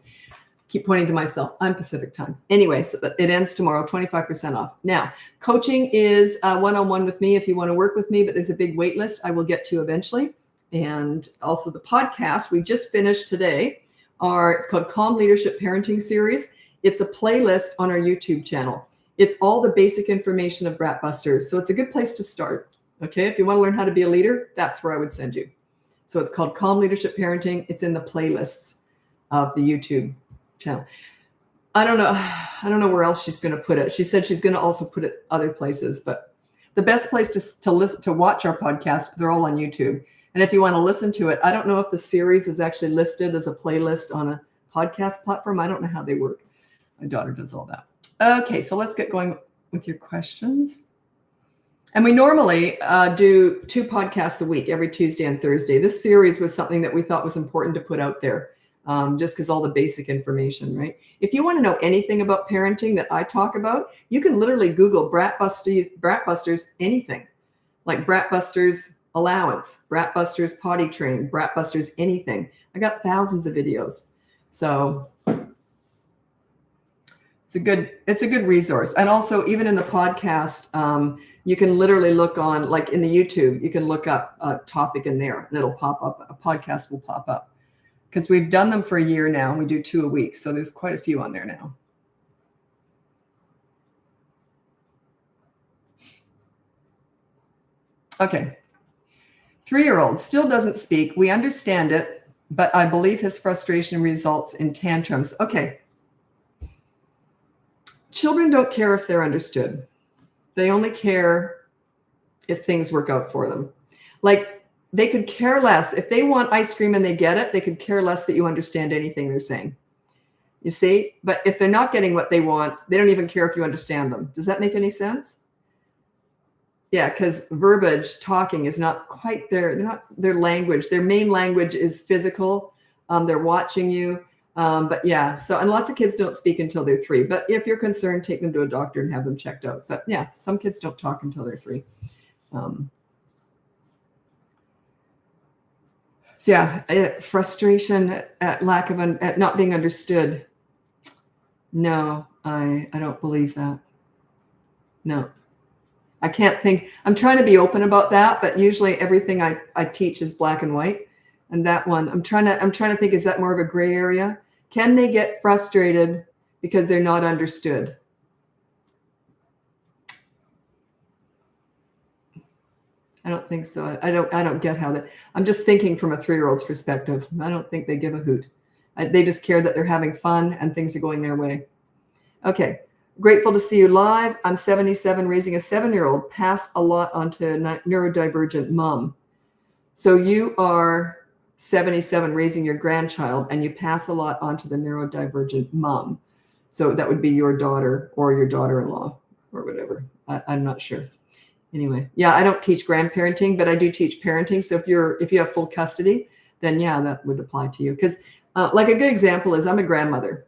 A: Keep pointing to myself. I'm Pacific time. Anyway, so it ends tomorrow, 25% off. Now, coaching is one-on-one with me if you want to work with me, but there's a big wait list I will get to eventually. And also the podcast we just finished today it's called Calm Leadership Parenting Series. It's a playlist on our YouTube channel. It's all the basic information of BratBusters. So it's a good place to start. Okay, if you want to learn how to be a leader, that's where I would send you. So it's called Calm Leadership Parenting. It's in the playlists of the YouTube channel. I don't know where else she's going to put it. She said she's going to also put it other places, but the best place to listen to watch our podcast, they're all on YouTube. And if you want to listen to it, I don't know if the series is actually listed as a playlist on a podcast platform. I don't know how they work. My daughter does all that. Okay, so let's get going with your questions. And we normally do 2 podcasts a week, every Tuesday and Thursday. This series was something that we thought was important to put out there. Just because all the basic information, right? If you want to know anything about parenting that I talk about, you can literally Google BratBusters anything, like BratBusters allowance, BratBusters potty training, BratBusters anything. I got thousands of videos, so it's a good resource. And also, even in the podcast, you can literally look on, like in the YouTube, you can look up a topic in there, and it'll pop up. A podcast will pop up. Because we've done them for a year now, and we do 2 a week. So there's quite a few on there now. Okay. 3-year-old still doesn't speak. We understand it, but I believe his frustration results in tantrums. Okay. Children don't care if they're understood. They only care if things work out for them. Like, they could care less. If they want ice cream and they get it, they could care less that you understand anything they're saying. You see? But if they're not getting what they want, they don't even care if you understand them. Does that make any sense? Yeah, because verbiage, talking is not quite their language. Their main language is physical. They're watching you. But yeah, so, and lots of kids don't speak until they're 3. But if you're concerned, take them to a doctor and have them checked out. But yeah, some kids don't talk until they're 3. So yeah, frustration at lack of at not being understood. No, I don't believe that. No, I can't think. I'm trying to be open about that, but usually everything I teach is black and white. And that one, I'm trying to think, is that more of a gray area? Can they get frustrated because they're not understood? I don't think so. I don't get how that. I'm just thinking from a 3-year-old's perspective. I don't think they give a hoot. They just care that they're having fun and things are going their way. Okay. Grateful to see you live. I'm 77, raising a 7-year-old. Pass a lot onto neurodivergent mom. So you are 77, raising your grandchild, and you pass a lot onto the neurodivergent mom. So that would be your daughter or your daughter-in-law or whatever. I'm not sure. Anyway, yeah, I don't teach grandparenting, but I do teach parenting. So if you have full custody, then yeah, that would apply to you. Because like a good example is I'm a grandmother,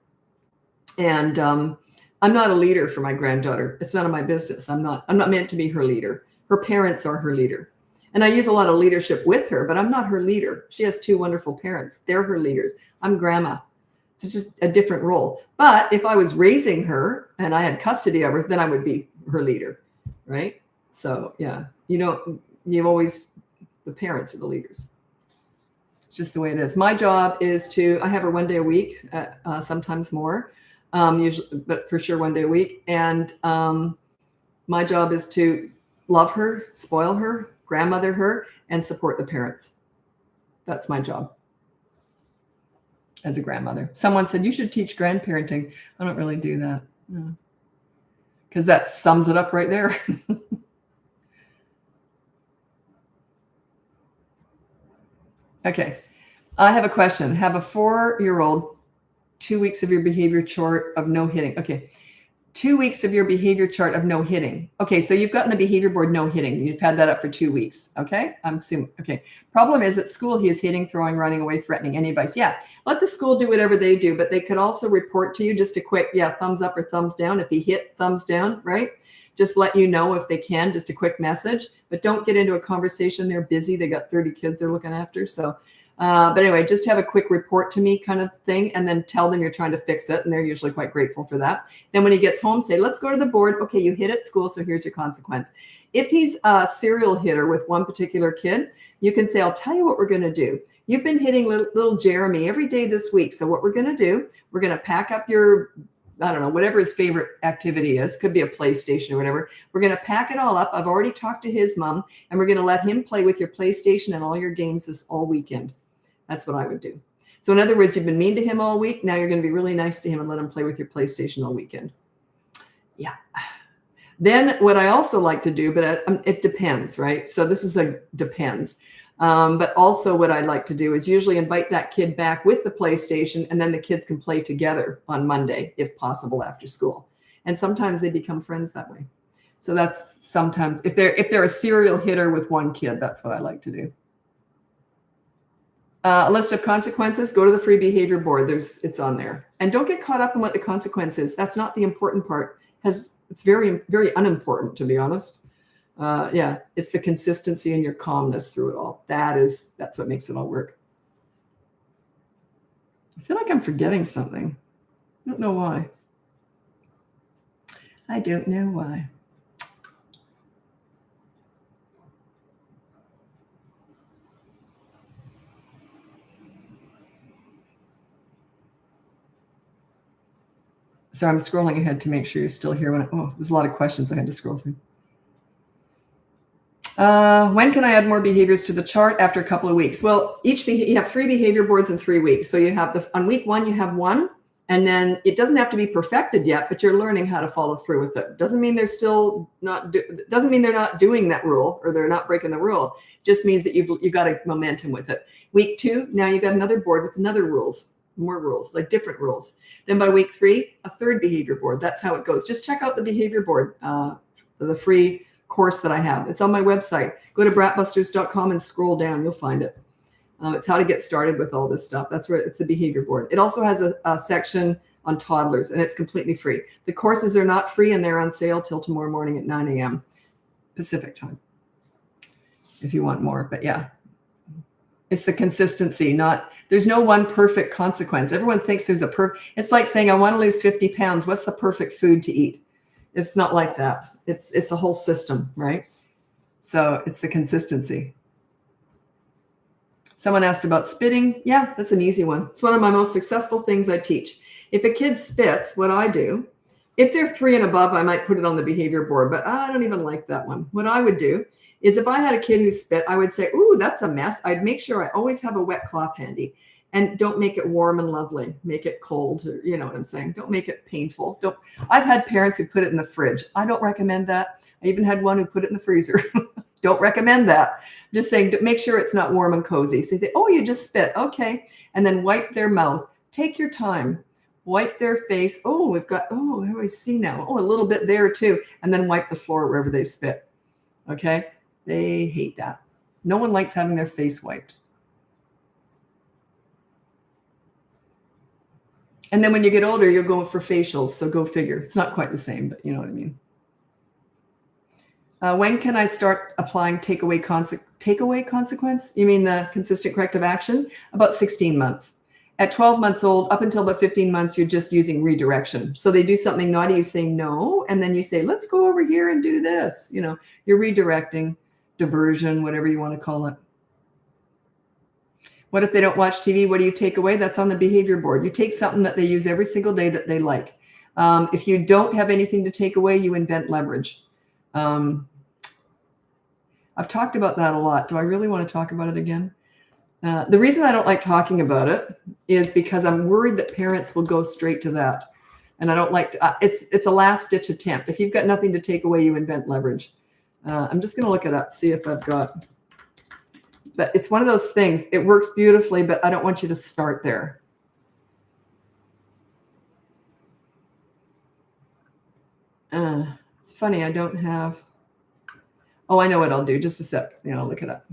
A: and I'm not a leader for my granddaughter. It's none of my business. I'm not meant to be her leader. Her parents are her leader, and I use a lot of leadership with her, but I'm not her leader. She has 2 wonderful parents. They're her leaders. I'm grandma. It's just a different role. But if I was raising her and I had custody of her, then I would be her leader, right? So yeah, the parents are the leaders. It's just the way it is. My job is I have her 1 day a week, sometimes more, usually, but for sure 1 day a week. And my job is to love her, spoil her, grandmother her, and support the parents. That's my job as a grandmother. Someone said, you should teach grandparenting. I don't really do that. Because that sums it up right there. Okay. I have a question. Have a 4-year-old 2 weeks of your behavior chart of no hitting. Okay. 2 weeks of your behavior chart of no hitting. Okay, so you've gotten the behavior board no hitting. You've had that up for 2 weeks. Okay, I'm assuming. Okay, problem is at school he is hitting, throwing, running away, threatening. Any advice? Yeah, let the school do whatever they do, but they could also report to you just a quick, yeah, thumbs up or thumbs down. If he hit, thumbs down, right? Just let you know if they can, just a quick message, but don't get into a conversation. They're busy. They got 30 kids they're looking after. So, but anyway, just have a quick report to me kind of thing, and then tell them you're trying to fix it. And they're usually quite grateful for that. Then when he gets home, say, let's go to the board. Okay, you hit at school, so here's your consequence. If he's a serial hitter with one particular kid, you can say, I'll tell you what we're going to do. You've been hitting little Jeremy every day this week. So what we're going to do, we're going to pack up your, I don't know, whatever his favorite activity is, could be a PlayStation or whatever. We're going to pack it all up. I've already talked to his mom, and we're going to let him play with your PlayStation and all your games this all weekend. That's what I would do. So in other words, you've been mean to him all week. Now you're going to be really nice to him and let him play with your PlayStation all weekend. Yeah. Then what I also like to do, but it depends, right? So this is a depends. But also what I like to do is usually invite that kid back with the PlayStation, and then the kids can play together on Monday, if possible, after school. And sometimes they become friends that way. So that's sometimes, if they're a serial hitter with one kid, that's what I like to do. A list of consequences, go to the free behavior board. It's on there. And don't get caught up in what the consequence is. That's not the important part. It's very, very unimportant, to be honest. Yeah, it's the consistency and your calmness through it all. That's what makes it all work. I feel like I'm forgetting something. I don't know why. I don't know why. So I'm scrolling ahead to make sure you're still here. There's a lot of questions I had to scroll through. When can I add more behaviors to the chart? After a couple of weeks. Well, you have 3 behavior boards in 3 weeks. So you have on week 1, you have 1, and then it doesn't have to be perfected yet, but you're learning how to follow through with it. Doesn't mean doesn't mean they're not doing that rule or they're not breaking the rule. Just means that you've got a momentum with it. Week 2, now you got another board with more rules, like different rules. Then by week 3, a 3rd behavior board. That's how it goes. Just check out the behavior board, the free course that I have. It's on my website. Go to BratBusters.com and scroll down. You'll find it. It's how to get started with all this stuff. That's where it's the behavior board. It also has a section on toddlers, and it's completely free. The courses are not free, and they're on sale till tomorrow morning at 9 a.m. Pacific time, if you want more. But yeah, it's the consistency. There's no one perfect consequence. Everyone thinks there's it's like saying, I want to lose 50 pounds. What's the perfect food to eat? It's not like that. It's a whole system, right? So it's the consistency. Someone asked about spitting. Yeah, that's an easy one. It's one of my most successful things I teach. If a kid spits, what I do, if they're 3 and above, I might put it on the behavior board, but I don't even like that one. What I would do is if I had a kid who spit, I would say, ooh, that's a mess. I'd make sure I always have a wet cloth handy. And don't make it warm and lovely. Make it cold. You know what I'm saying? Don't make it painful. I've had parents who put it in the fridge. I don't recommend that. I even had one who put it in the freezer. Don't recommend that. I'm just saying, make sure it's not warm and cozy. So they, oh, you just spit. Okay. And then wipe their mouth. Take your time. Wipe their face. Oh, what do I see now? Oh, a little bit there too. And then wipe the floor wherever they spit. Okay. They hate that. No one likes having their face wiped. And then when you get older, you're going for facials. So go figure. It's not quite the same, but you know what I mean. When can I start applying takeaway consequence? You mean the consistent corrective action? About 16 months. At 12 months old, up until about 15 months, you're just using redirection. So they do something naughty, you say no, and then you say, let's go over here and do this. You know, you're redirecting, diversion, whatever you want to call it. What if they don't watch TV? What do you take away? That's on the behavior board. You take something that they use every single day that they like. If you don't have anything to take away, you invent leverage. I've talked about that a lot. Do I really want to talk about it again? The reason I don't like talking about it is because I'm worried that parents will go straight to that. And I don't like to, it's a last ditch attempt. If you've got nothing to take away, you invent leverage. I'm just going to look it up, see if I've got. But it's one of those things. It works beautifully, but I don't want you to start there. It's funny. I don't have. Oh, I know what I'll do. Just a sec. I'll look it up.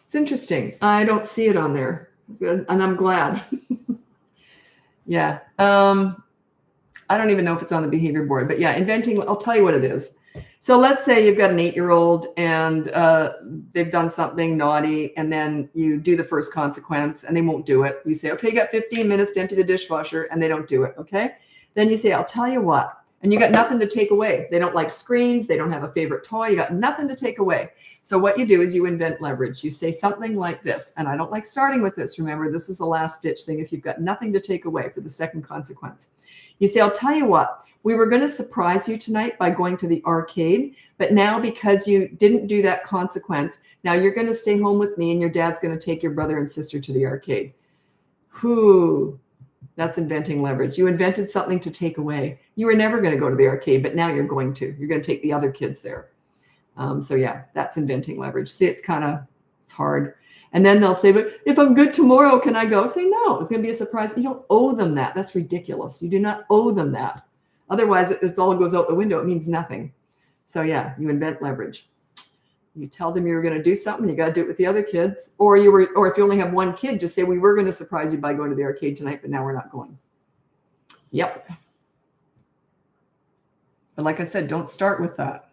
A: It's interesting. I don't see it on there. Good. And I'm glad. Yeah. I don't even know if it's on the behavior board, but yeah, inventing, I'll tell you what it is. So let's say you've got an 8-year-old and they've done something naughty, and then you do the first consequence and they won't do it. You say, okay, you got 15 minutes to empty the dishwasher, and they don't do it. Okay. Then you say, I'll tell you what, and you got nothing to take away. They don't like screens. They don't have a favorite toy. You got nothing to take away. So what you do is you invent leverage. You say something like this, and I don't like starting with this. Remember, this is a last ditch thing if you've got nothing to take away for the second consequence. You say, I'll tell you what, we were going to surprise you tonight by going to the arcade, but now because you didn't do that consequence, now you're going to stay home with me and your dad's going to take your brother and sister to the arcade. Whew, that's inventing leverage. You invented something to take away. You were never going to go to the arcade, but now you're going to. You're going to take the other kids there. So yeah, that's inventing leverage. See, it's hard. And then they'll say, but if I'm good tomorrow, can I go? Say, no, it's going to be a surprise. You don't owe them that. That's ridiculous. You do not owe them that. Otherwise, it's all goes out the window. It means nothing. So yeah, you invent leverage. You tell them you were going to do something. You got to do it with the other kids. Or if you only have one kid, just say, we were going to surprise you by going to the arcade tonight, but now we're not going. Yep. But like I said, don't start with that.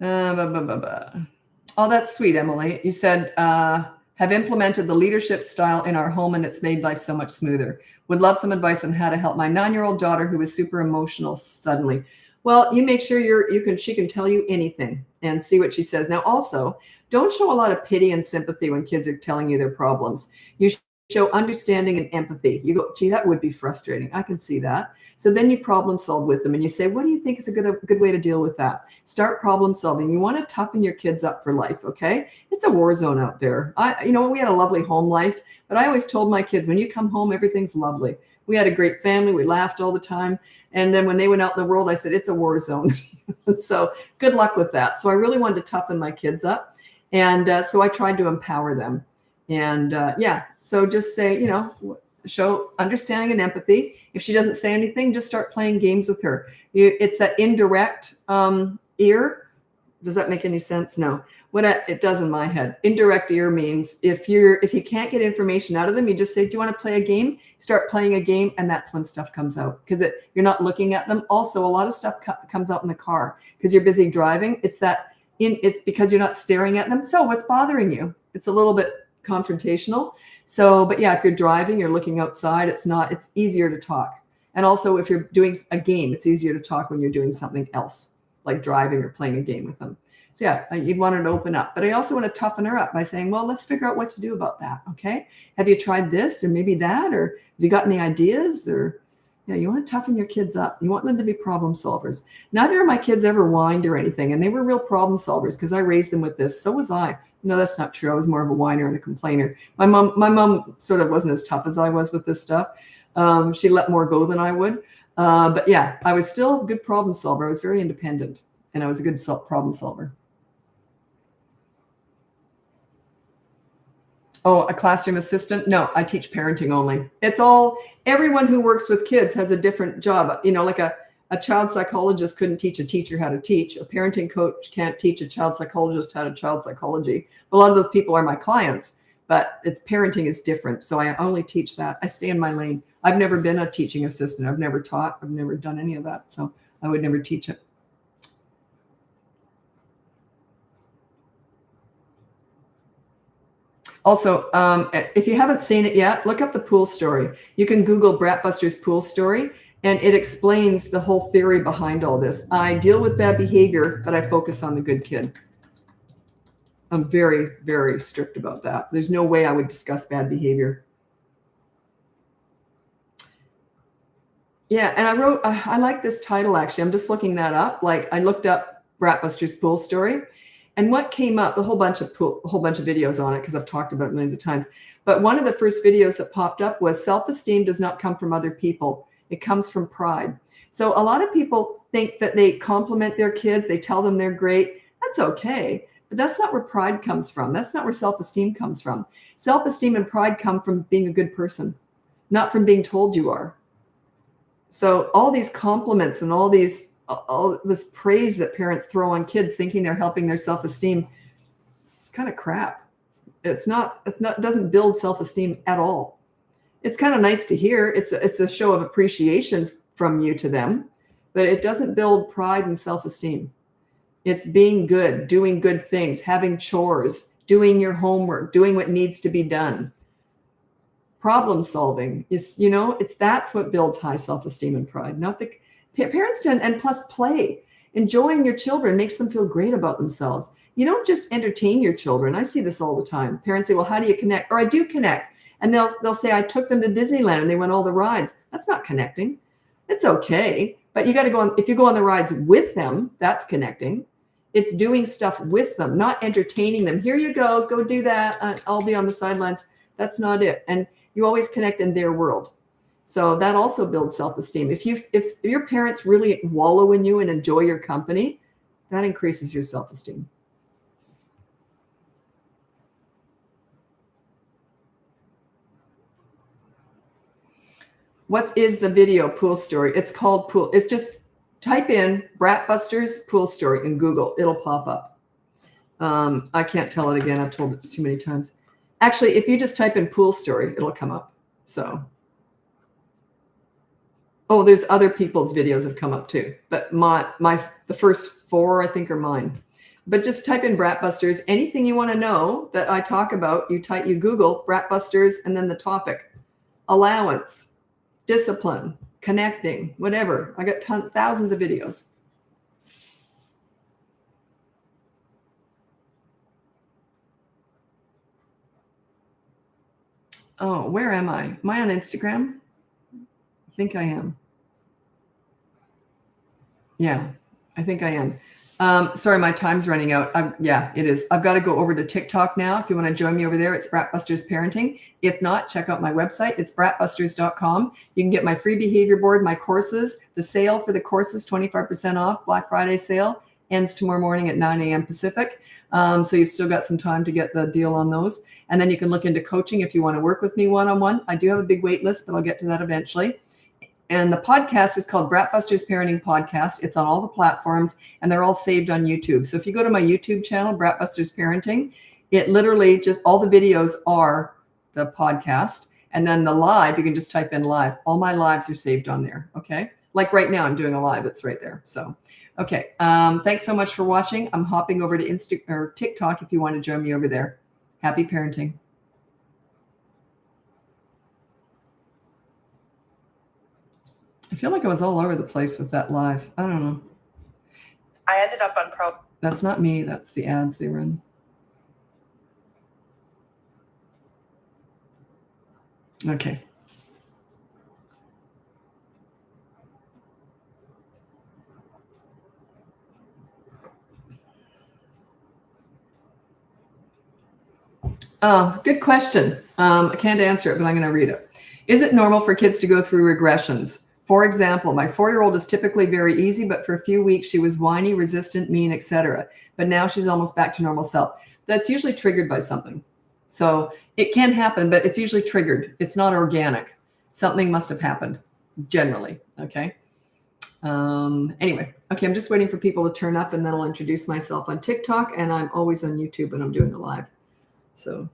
A: Oh, that's sweet, Emily. You said, have implemented the leadership style in our home, and it's made life so much smoother. Would love some advice on how to help my 9-year-old daughter who is super emotional suddenly. Well, you make sure she can tell you anything and see what she says. Now, also, don't show a lot of pity and sympathy when kids are telling you their problems. You show understanding and empathy. You go, gee, that would be frustrating. I can see that. So then you problem solve with them and you say, what do you think is a good way to deal with that? Start problem solving. You want to toughen your kids up for life, okay? It's a war zone out there. We had a lovely home life, but I always told my kids, when you come home, everything's lovely. We had a great family. We laughed all the time. And then when they went out in the world, I said, it's a war zone. So good luck with that. So I really wanted to toughen my kids up. And so I tried to empower them. And so just say, show understanding and empathy. If she doesn't say anything, just start playing games with her. It's that indirect ear. Does that make any sense? No. It does in my head. Indirect ear means if you can't get information out of them, you just say, do you want to play a game? Start playing a game, and that's when stuff comes out, because you're not looking at them. Also, a lot of stuff comes out in the car because you're busy driving. It's because you're not staring at them. So what's bothering you? It's a little bit confrontational. So, but yeah, if you're driving, you're looking outside, it's easier to talk. And also if you're doing a game, it's easier to talk when you're doing something else, like driving or playing a game with them. So yeah, you'd want her to open up. But I also want to toughen her up by saying, well, let's figure out what to do about that. Okay. Have you tried this or maybe that? Or have you got any ideas? Or yeah, you want to toughen your kids up. You want them to be problem solvers. Neither of my kids ever whined or anything. And they were real problem solvers because I raised them with this. So was I. No, that's not true. I was more of a whiner and a complainer. My mom sort of wasn't as tough as I was with this stuff. She let more go than I would. But yeah, I was still a good problem solver. I was very independent, and I was a good problem solver. Oh, a classroom assistant? No, I teach parenting only. Everyone who works with kids has a different job. Like a child psychologist couldn't teach a teacher how to teach. A parenting coach can't teach a child psychologist how to child psychology. A lot of those people are my clients, but parenting is different. So I only teach that. I stay in my lane. I've never been a teaching assistant. I've never taught. I've never done any of that. So I would never teach it. Also, if you haven't seen it yet, look up the pool story. You can Google BratBusters pool story, and it explains the whole theory behind all this. I deal with bad behavior, but I focus on the good kid. I'm very, very strict about that. There's no way I would discuss bad behavior. Yeah, and I like this title, actually. I'm just looking that up. Like, I looked up BratBusters pool story, and what came up, a whole bunch of videos on it, because I've talked about it millions of times. But one of the first videos that popped up was self-esteem does not come from other people. It comes from pride. So a lot of people think that they compliment their kids. They tell them they're great. That's okay. But that's not where pride comes from. That's not where self-esteem comes from. Self-esteem and pride come from being a good person, not from being told you are. So all these compliments and all this praise that parents throw on kids thinking they're helping their self-esteem, it's kind of crap. It doesn't build self-esteem at all. It's kind of nice to hear. It's a show of appreciation from you to them, but it doesn't build pride and self-esteem. It's being good, doing good things, having chores, doing your homework, doing what needs to be done. Problem solving is, that's what builds high self-esteem and pride. Not the parents and plus play. Enjoying your children makes them feel great about themselves. You don't just entertain your children. I see this all the time. Parents say, well, how do you connect? Or I do connect. And they'll say, I took them to Disneyland and they went all the rides. That's not connecting. It's okay. But you got to go on. If you go on the rides with them, that's connecting. It's doing stuff with them, not entertaining them. Here you go do that. I'll be on the sidelines. That's not it. And you always connect in their world. So that also builds self-esteem. If your parents really wallow in you and enjoy your company, that increases your self-esteem. What is the video pool story? It's called pool. It's just type in BratBusters pool story in Google. It'll pop up. I can't tell it again. I've told it too many times. Actually, if you just type in pool story, it'll come up. So, oh, there's other people's videos have come up too. But the first 4, I think, are mine. But just type in BratBusters. Anything you want to know that I talk about, you Google BratBusters and then the topic. Allowance, discipline, connecting, whatever. I got thousands of videos. Oh, where am I? Am I on Instagram? I think I am. Yeah, I think I am. Sorry, my time's running out. Yeah, it is. I've got to go over to TikTok now. If you want to join me over there, it's BratBusters Parenting. If not, check out my website. It's bratbusters.com. You can get my free behavior board, my courses, the sale for the courses, 25% off, Black Friday sale, ends tomorrow morning at 9 a.m. Pacific. So you've still got some time to get the deal on those. And then you can look into coaching if you want to work with me one-on-one. I do have a big wait list, but I'll get to that eventually. And the podcast is called BratBusters Parenting Podcast. It's on all the platforms, and they're all saved on YouTube. So if you go to my YouTube channel, BratBusters Parenting, it literally just all the videos are the podcast. And then the live, you can just type in live. All my lives are saved on there, okay? Like right now, I'm doing a live. It's right there. So, okay. Thanks so much for watching. I'm hopping over to TikTok if you want to join me over there. Happy parenting. I feel like I was all over the place with that live. I don't know.
B: I ended up on Pro.
A: That's not me. That's the ads they run. Okay. Oh, good question. I can't answer it, but I'm going to read it. Is it normal for kids to go through regressions? For example, my 4-year-old is typically very easy, but for a few weeks she was whiny, resistant, mean, etc. But now she's almost back to normal self. That's usually triggered by something. So it can happen, but it's usually triggered. It's not organic. Something must have happened, generally. Okay. Anyway, okay, I'm just waiting for people to turn up, and then I'll introduce myself on TikTok, and I'm always on YouTube when I'm doing a live. So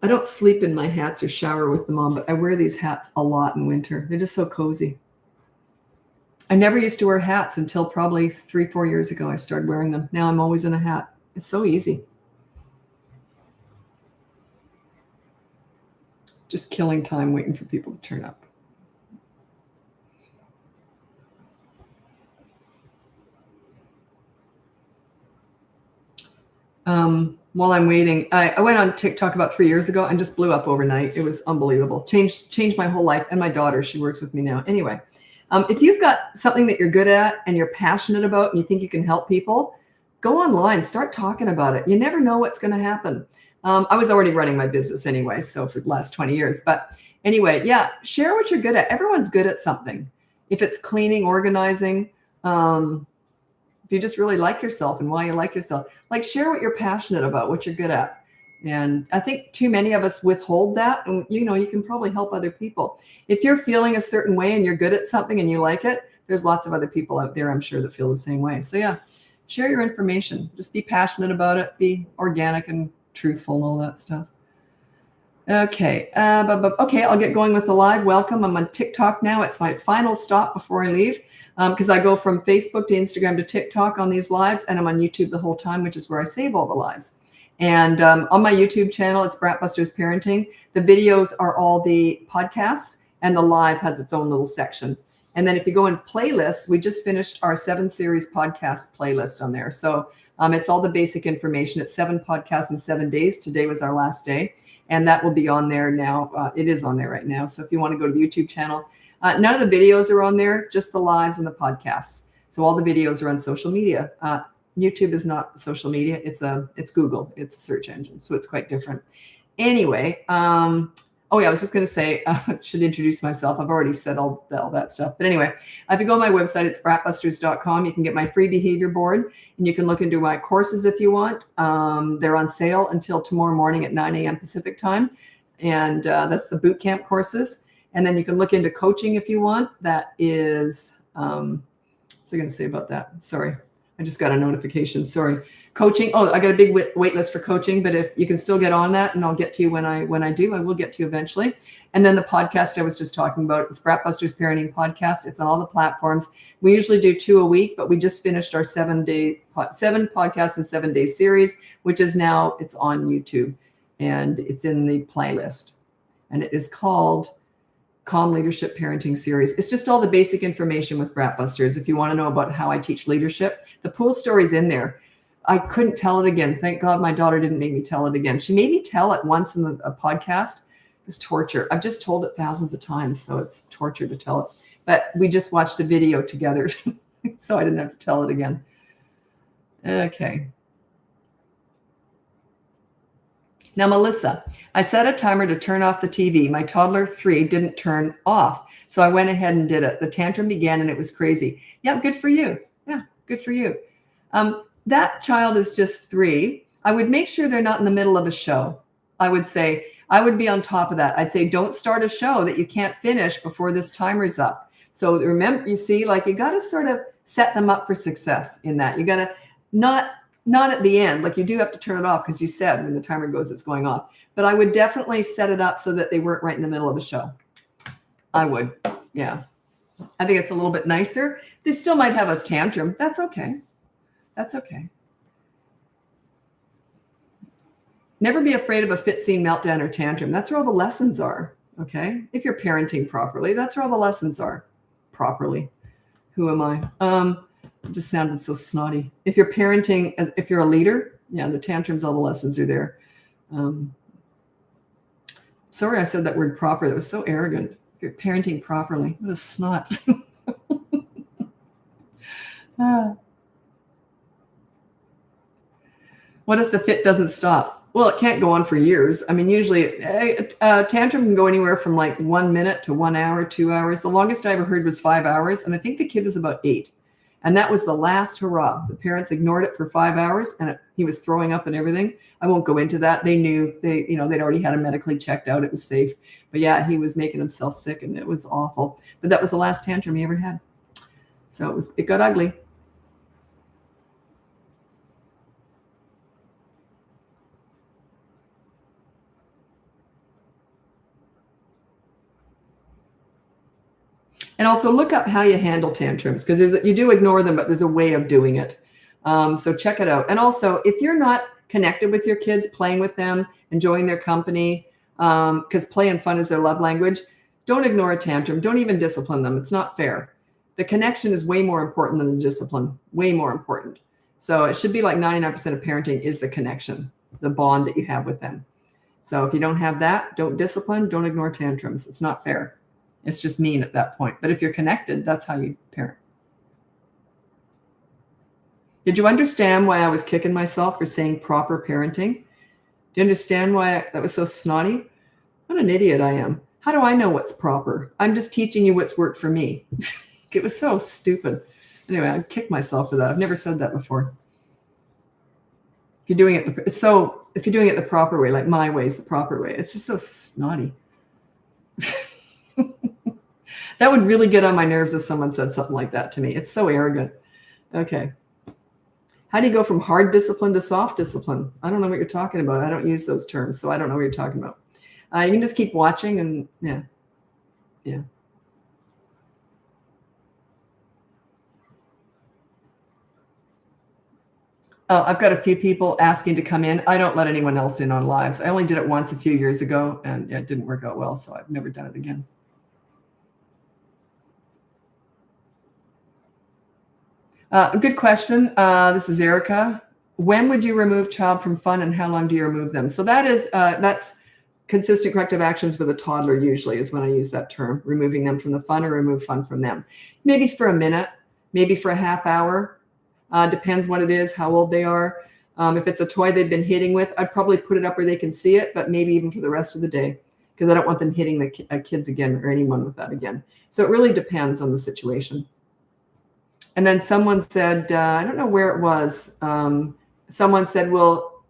A: I don't sleep in my hats or shower with them on, but I wear these hats a lot in winter. They're just so cozy. I never used to wear hats until probably 3-4 years ago. I started wearing them. Now I'm always in a hat. It's so easy. Just killing time waiting for people to turn up. While I'm waiting, I went on TikTok about 3 years ago and just blew up overnight. It was unbelievable. Changed my whole life. And my daughter, she works with me now. Anyway, if you've got something that you're good at and you're passionate about and you think you can help people, go online, start talking about it. You never know what's going to happen. I was already running my business anyway, so for the last 20 years. But anyway, yeah, share what you're good at. Everyone's good at something. If it's cleaning, organizing, If you just really like yourself and why you like yourself, like share what you're passionate about, what you're good at. And I think too many of us withhold that. And, you can probably help other people. If you're feeling a certain way and you're good at something and you like it, there's lots of other people out there, I'm sure, that feel the same way. So yeah, share your information. Just be passionate about it. Be organic and truthful and all that stuff. Okay. Okay, I'll get going with the live. Welcome. I'm on TikTok now. It's my final stop before I leave because I go from Facebook to Instagram to TikTok on these lives, and I'm on YouTube the whole time, which is where I save all the lives. And on my YouTube channel, it's BratBusters Parenting. The videos are all the podcasts, and the live has its own little section. And then if you go in playlists, we just finished our 7-series podcast playlist on there. So it's all the basic information. It's 7 podcasts in 7 days. Today was our last day. And that will be on there now. It is on there right now. So if you want to go to the YouTube channel, none of the videos are on there, just the lives and the podcasts. So all the videos are on social media. YouTube is not social media. It's Google. It's a search engine. So it's quite different. Anyway, I was just going to say, I should introduce myself. I've already said all that stuff. But anyway, if you go on my website, it's BratBusters.com. You can get my free behavior board, and you can look into my courses if you want. They're on sale until tomorrow morning at 9 a.m. Pacific time. And that's the boot camp courses. And then you can look into coaching if you want. That is, what's I going to say about that? Sorry. I just got a notification. Sorry. Coaching. Oh, I got a big wait list for coaching, but if you can still get on that, and I'll get to you when I do, I will get to you eventually. And then the podcast I was just talking about, it's BratBusters Parenting Podcast. It's on all the platforms. We usually do 2 a week, but we just finished our 7 podcasts in 7 day series, which is now it's on YouTube, and it's in the playlist, and it is called Calm Leadership Parenting Series. It's just all the basic information with BratBusters. If you want to know about how I teach leadership, the pool story's in there. I couldn't tell it again. Thank God my daughter didn't make me tell it again. She made me tell it once in a podcast. It was torture. I've just told it thousands of times, so it's torture to tell it. But we just watched a video together, so I didn't have to tell it again. Okay. Now, Melissa, I set a timer to turn off the TV. My toddler 3 didn't turn off, so I went ahead and did it. The tantrum began, and it was crazy. Yeah, good for you. Yeah, good for you. That child is just 3. I would make sure they're not in the middle of a show. I would be on top of that. I'd say, don't start a show that you can't finish before this timer's up. So remember, you see, like you got to sort of set them up for success in that. You got to not at the end, like you do have to turn it off because you said when the timer goes, it's going off. But I would definitely set it up so that they weren't right in the middle of a show. I would. Yeah. I think it's a little bit nicer. They still might have a tantrum. That's okay. That's okay. Never be afraid of a fit, scene, meltdown, or tantrum. That's where all the lessons are, okay? If you're parenting properly, that's where all the lessons are properly. Who am I? It just sounded so snotty. If you're parenting, if you're a leader, yeah, the tantrums, all the lessons are there. Sorry I said that word proper. That was so arrogant. If you're parenting properly, what a snot. What if the fit doesn't stop? Well, it can't go on for years. I mean, usually a tantrum can go anywhere from like 1 minute to 1 hour, 2 hours. The longest I ever heard was 5 hours. And I think the kid was about 8. And that was the last hurrah. The parents ignored it for 5 hours, and he was throwing up and everything. I won't go into that. They knew they'd already had him medically checked out. It was safe. But yeah, he was making himself sick, and it was awful. But that was the last tantrum he ever had. So it got ugly. And also look up how you handle tantrums, because you do ignore them, but there's a way of doing it. So check it out. And also, if you're not connected with your kids, playing with them, enjoying their company, because play and fun is their love language, don't ignore a tantrum. Don't even discipline them. It's not fair. The connection is way more important than the discipline, way more important. So it should be like 99% of parenting is the connection, the bond that you have with them. So if you don't have that, don't discipline, don't ignore tantrums. It's not fair. It's just mean at that point. But if you're connected, that's how you parent. Did you understand why I was kicking myself for saying proper parenting? Do you understand why that was so snotty? What an idiot I am. How do I know what's proper? I'm just teaching you what's worked for me. It was so stupid. Anyway, I kick myself for that. I've never said that before. If you're doing it, if you're doing it the proper way, like my way is the proper way, it's just so snotty. That would really get on my nerves if someone said something like that to me. It's so arrogant. Okay. How do you go from hard discipline to soft discipline? I don't know what you're talking about. I don't use those terms, so I don't know what you're talking about. You can just keep watching and yeah. Oh, I've got a few people asking to come in. I don't let anyone else in on lives. I only did it once a few years ago, and it didn't work out well, so I've never done it again. Good question. This is Erica. When would you remove child from fun, and how long do you remove them? So that's consistent corrective actions with a toddler usually is when I use that term, removing them from the fun or remove fun from them. Maybe for a minute, maybe for a half hour. Depends what it is, how old they are. If it's a toy they've been hitting with, I'd probably put it up where they can see it, but maybe even for the rest of the day, because I don't want them hitting the kids again or anyone with that again. So it really depends on the situation. And then someone said, I don't know where it was. Someone said, well,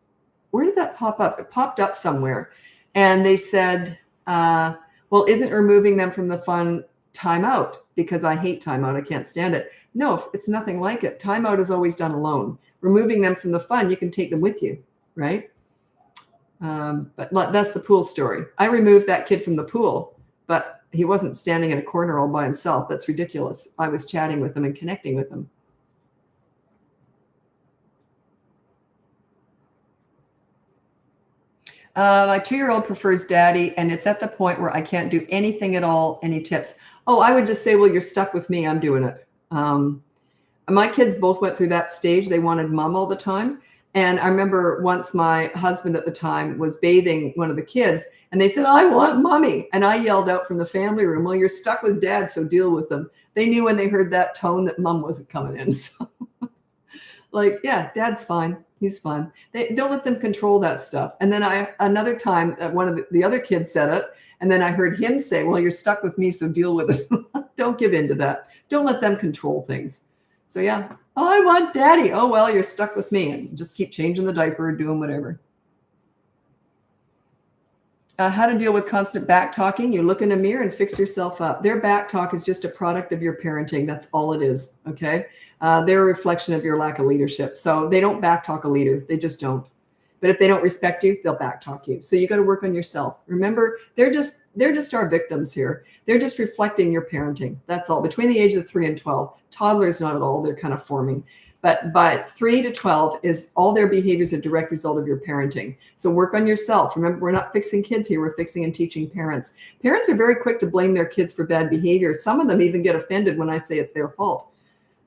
A: where did that pop up? It popped up somewhere. And they said, well, isn't removing them from the fun timeout? Because I hate timeout. I can't stand it. No, it's nothing like it. Timeout is always done alone. Removing them from the fun, you can take them with you, right? But that's the pool story. I removed that kid from the pool, but he wasn't standing in a corner all by himself. That's ridiculous. I was chatting with him and connecting with him. My 2-year-old prefers daddy, and it's at the point where I can't do anything at all. Any tips? Oh, I would just say, well, you're stuck with me. I'm doing it. My kids both went through that stage. They wanted mom all the time. And I remember once my husband at the time was bathing one of the kids, and they said, I want mommy. And I yelled out from the family room, well, you're stuck with dad, so deal with them. They knew when they heard that tone that mom wasn't coming in. So like, yeah, dad's fine. He's fine. They don't let them control that stuff. And then another time, one of the other kids said it, and then I heard him say, well, you're stuck with me, so deal with it. Don't give in to that. Don't let them control things. So yeah, oh, I want daddy. Oh, well, you're stuck with me, and just keep changing the diaper or doing whatever. How to deal with constant back talking. You look in a mirror and fix yourself up. Their back talk is just a product of your parenting. That's all it is. Okay. They're a reflection of your lack of leadership. So they don't back talk a leader. They just don't. But if they don't respect you, they'll back talk you. So you got to work on yourself. Remember, they're just our victims here. They're just reflecting your parenting. That's all. Between the ages of 3 and 12, toddlers not at all. They're kind of forming. But 3 to 12 is all their behaviors a direct result of your parenting. So work on yourself. Remember, we're not fixing kids here. We're fixing and teaching parents. Parents are very quick to blame their kids for bad behavior. Some of them even get offended when I say it's their fault.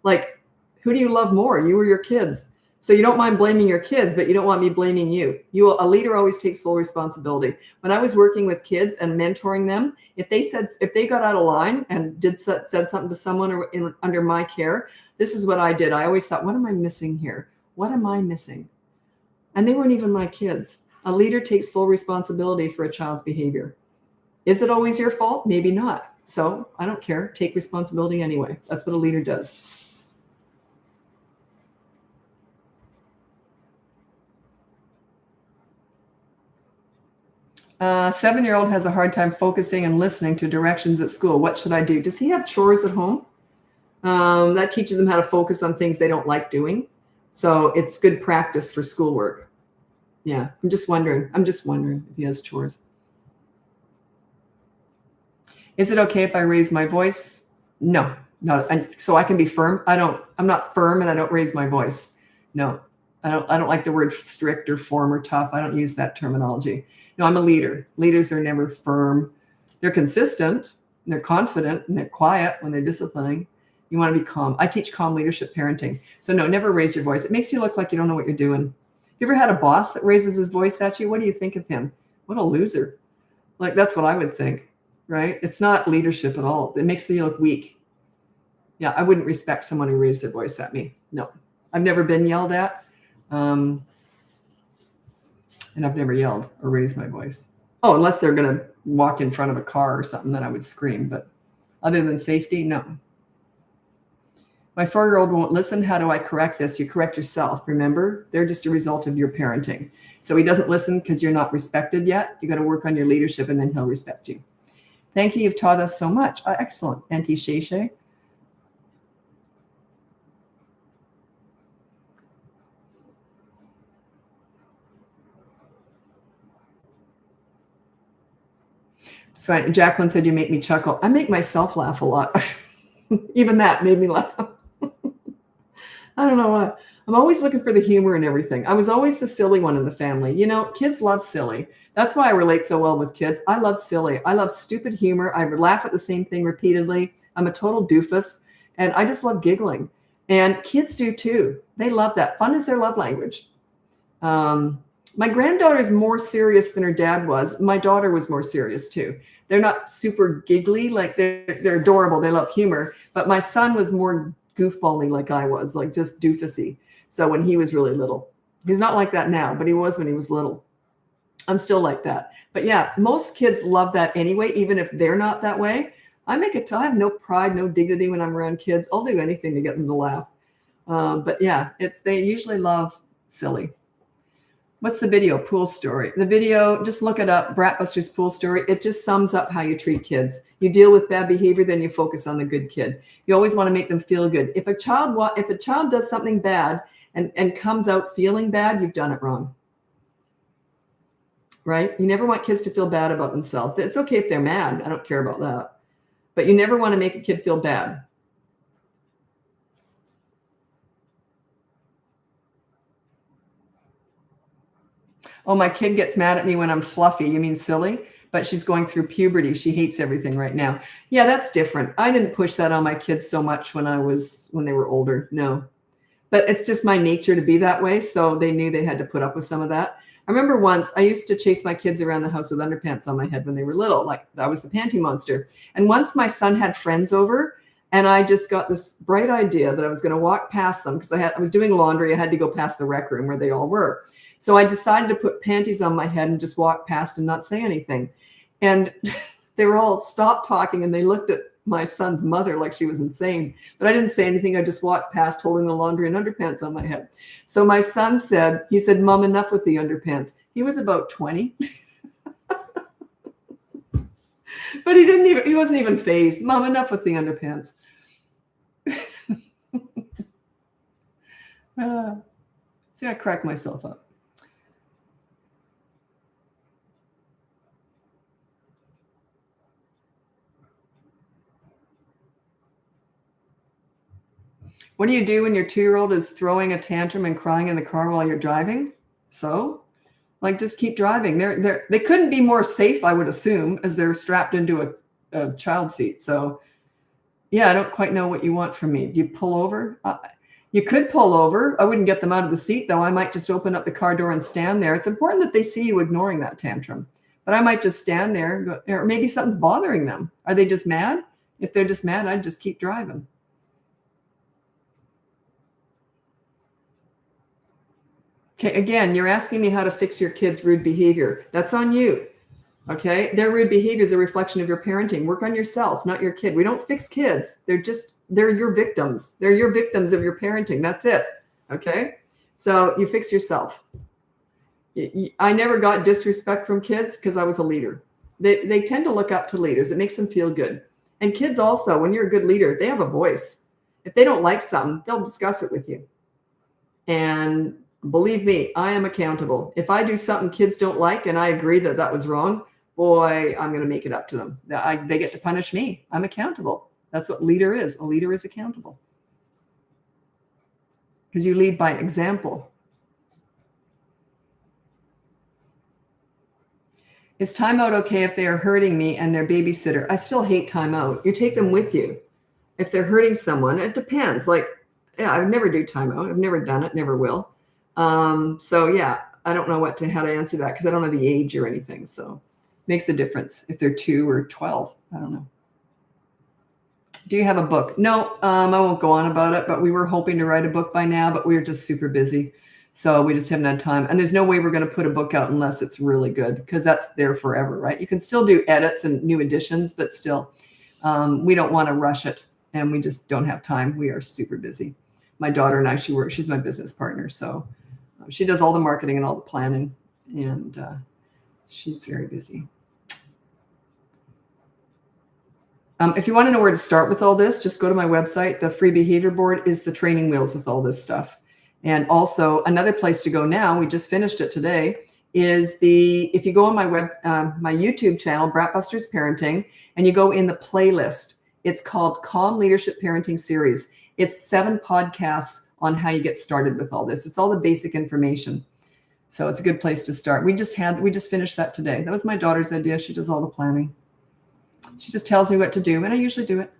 A: Like, who do you love more, you or your kids? So you don't mind blaming your kids, but you don't want me blaming you. A leader always takes full responsibility. When I was working with kids and mentoring them, if they got out of line and said something to someone under my care, this is what I did. I always thought, what am I missing here? What am I missing? And they weren't even my kids. A leader takes full responsibility for a child's behavior. Is it always your fault? Maybe not. So I don't care. Take responsibility anyway. That's what a leader does. A 7-year-old has a hard time focusing and listening to directions at school. What should I do? Does he have chores at home? That teaches them how to focus on things they don't like doing. So it's good practice for schoolwork. Yeah, I'm just wondering if he has chores. Is it okay if I raise my voice? No, no. So I can be firm. I'm not firm, and I don't raise my voice. No, I don't like the word strict or form or tough. I don't use that terminology. No, I'm a leader. Leaders are never firm. They're consistent, and they're confident, and they're quiet when they're disciplining. You want to be calm. I teach calm leadership parenting. So no, never raise your voice. It makes you look like you don't know what you're doing. You ever had a boss that raises his voice at you? What do you think of him? What a loser. Like, that's what I would think, right? It's not leadership at all. It makes you look weak. Yeah, I wouldn't respect someone who raised their voice at me. No, I've never been yelled at. And I've never yelled or raised my voice. Oh, unless they're going to walk in front of a car or something, then I would scream. But other than safety, no. My 4-year-old won't listen. How do I correct this? You correct yourself. Remember, they're just a result of your parenting. So he doesn't listen because you're not respected yet. You got to work on your leadership and then he'll respect you. Thank you. You've taught us so much. Excellent. Auntie Shay. It's fine. Jacqueline said, you make me chuckle. I make myself laugh a lot. Even that made me laugh. I don't know why. I'm always looking for the humor in everything. I was always the silly one in the family. You know, kids love silly. That's why I relate so well with kids. I love silly. I love stupid humor. I laugh at the same thing repeatedly. I'm a total doofus. And I just love giggling. And kids do too. They love that. Fun is their love language. My granddaughter is more serious than her dad was. My daughter was more serious too. They're not super giggly. Like they're adorable. They love humor. But my son was more goofbally like I was, like just doofusy. So when he was really little, he's not like that now, but he was when he was little. I'm still like that. But yeah, most kids love that anyway, even if they're not that way. I have no pride, no dignity when I'm around kids. I'll do anything to get them to laugh. But yeah, they usually love silly. What's the video? Pool story. The video, just look it up, BratBusters pool story. It just sums up how you treat kids. You deal with bad behavior, then you focus on the good kid. You always want to make them feel good. If a child does something bad and comes out feeling bad, you've done it wrong. Right? You never want kids to feel bad about themselves. It's okay if they're mad. I don't care about that. But you never want to make a kid feel bad. Oh, my kid gets mad at me when I'm fluffy. You mean silly? But she's going through puberty. She hates everything right now. Yeah, that's different. I didn't push that on my kids so much when they were older. No. But it's just my nature to be that way. So they knew they had to put up with some of that. I remember once I used to chase my kids around the house with underpants on my head when they were little. Like I was the panty monster. And once my son had friends over and I just got this bright idea that I was going to walk past them because I was doing laundry. I had to go past the rec room where they all were. So I decided to put panties on my head and just walk past and not say anything. And they were all stopped talking and they looked at my son's mother like she was insane. But I didn't say anything. I just walked past holding the laundry and underpants on my head. So my son said, Mom, enough with the underpants. He was about 20. But he wasn't even fazed. Mom, enough with the underpants. See, I crack myself up. What do you do when your 2-year-old is throwing a tantrum and crying in the car while you're driving? So, like, just keep driving. They couldn't be more safe, I would assume, as they're strapped into a child seat. So, yeah, I don't quite know what you want from me. Do you pull over? You could pull over. I wouldn't get them out of the seat, though. I might just open up the car door and stand there. It's important that they see you ignoring that tantrum. But I might just stand there, or maybe something's bothering them. Are they just mad? If they're just mad, I'd just keep driving. Okay, again, you're asking me how to fix your kids' rude behavior. That's on you. Okay, their rude behavior is a reflection of your parenting. Work on yourself, not your kid. We don't fix kids. They're your victims. They're your victims of your parenting. That's it. Okay, so you fix yourself. I never got disrespect from kids because I was a leader. They tend to look up to leaders. It makes them feel good. And kids also, when you're a good leader, they have a voice. If they don't like something, they'll discuss it with you. And believe me, I am accountable. If I do something kids don't like and I agree that that was wrong, boy, I'm going to make it up to them. They get to punish me. I'm accountable. That's what leader is. A leader is accountable. Because you lead by example. Is timeout okay if they are hurting me and their babysitter? I still hate timeout. You take them with you. If they're hurting someone, it depends. Like, yeah, I would never do timeout. I've never done it, never will. So yeah, I don't know how to answer that because I don't know the age or anything. So it makes a difference if they're 2 or 12. I don't know. Do you have a book? No, I won't go on about it, but we were hoping to write a book by now, but we were just super busy. So we just haven't had time. And there's no way we're going to put a book out unless it's really good because that's there forever, right? You can still do edits and new editions, but still, we don't want to rush it. and we just don't have time. We are super busy. My daughter and I, she's my business partner. So she does all the marketing and all the planning, and she's very busy. If you want to know where to start with all this, just go to my website. The free behavior board is the training wheels with all this stuff. And also another place to go now, we just finished it today, is if you go on my my YouTube channel, BratBusters Parenting, and you go in the playlist, it's called Calm Leadership Parenting Series. It's 7 podcasts on how you get started with all this. It's all the basic information. So it's a good place to start. We just finished that today. That was my daughter's idea. She does all the planning. She just tells me what to do, and I usually do it.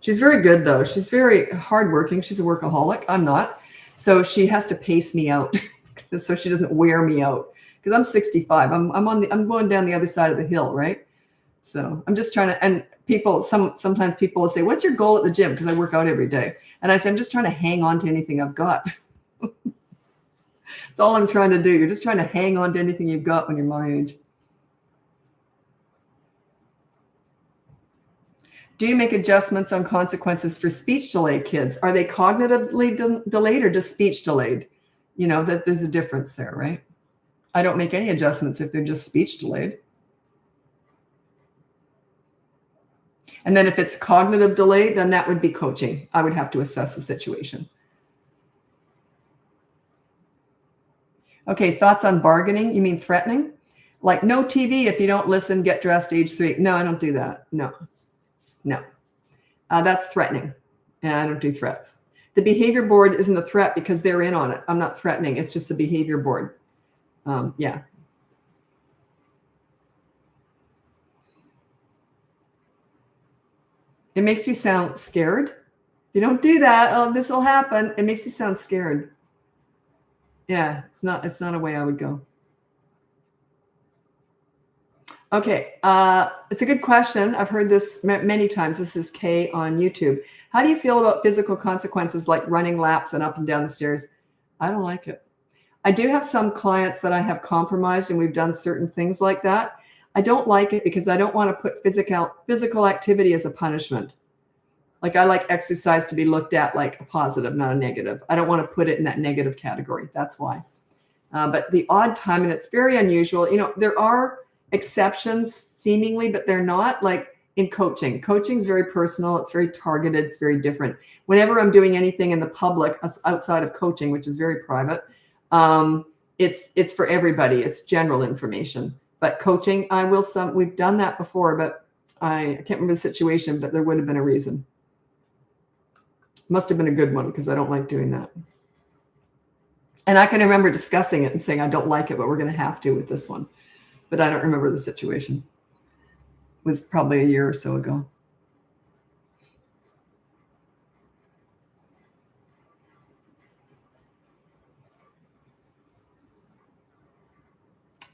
A: She's very good, though. She's very hardworking. She's a workaholic. I'm not. So she has to pace me out so she doesn't wear me out. Because I'm 65. I'm going down the other side of the hill, right? So I'm just trying to, and sometimes people will say, what's your goal at the gym? Because I work out every day. And I say, I'm just trying to hang on to anything I've got. That's all I'm trying to do. You're just trying to hang on to anything you've got when you're my age. Do you make adjustments on consequences for speech delay kids? Are they cognitively delayed or just speech delayed? You know, that there's a difference there, right? I don't make any adjustments if they're just speech delayed. And then if it's cognitive delay, then that would be coaching. I would have to assess the situation. Okay, thoughts on bargaining? You mean threatening? Like no TV if you don't listen, get dressed, age 3. No, I don't do that. No. That's threatening. And I don't do threats. The behavior board isn't a threat because they're in on it. I'm not threatening. It's just the behavior board. Yeah. It makes you sound scared. If you don't do that, oh, this will happen. It makes you sound scared. Yeah, it's not a way I would go. Okay, it's a good question. I've heard this many times. This is Kay on YouTube. How do you feel about physical consequences like running laps and up and down the stairs? I don't like it. I do have some clients that I have compromised and we've done certain things like that. I don't like it because I don't want to put physical activity as a punishment. Like I like exercise to be looked at like a positive, not a negative. I don't want to put it in that negative category. That's why. But the odd time, and it's very unusual, you know, there are exceptions seemingly, but they're not. Like in coaching. Coaching is very personal. It's very targeted. It's very different. Whenever I'm doing anything in the public outside of coaching, which is very private, it's for everybody. It's general information. But coaching, we've done that before, but I can't remember the situation, but there would have been a reason. Must have been a good one because I don't like doing that. And I can remember discussing it and saying, I don't like it, but we're going to have to with this one. But I don't remember the situation. It was probably a year or so ago.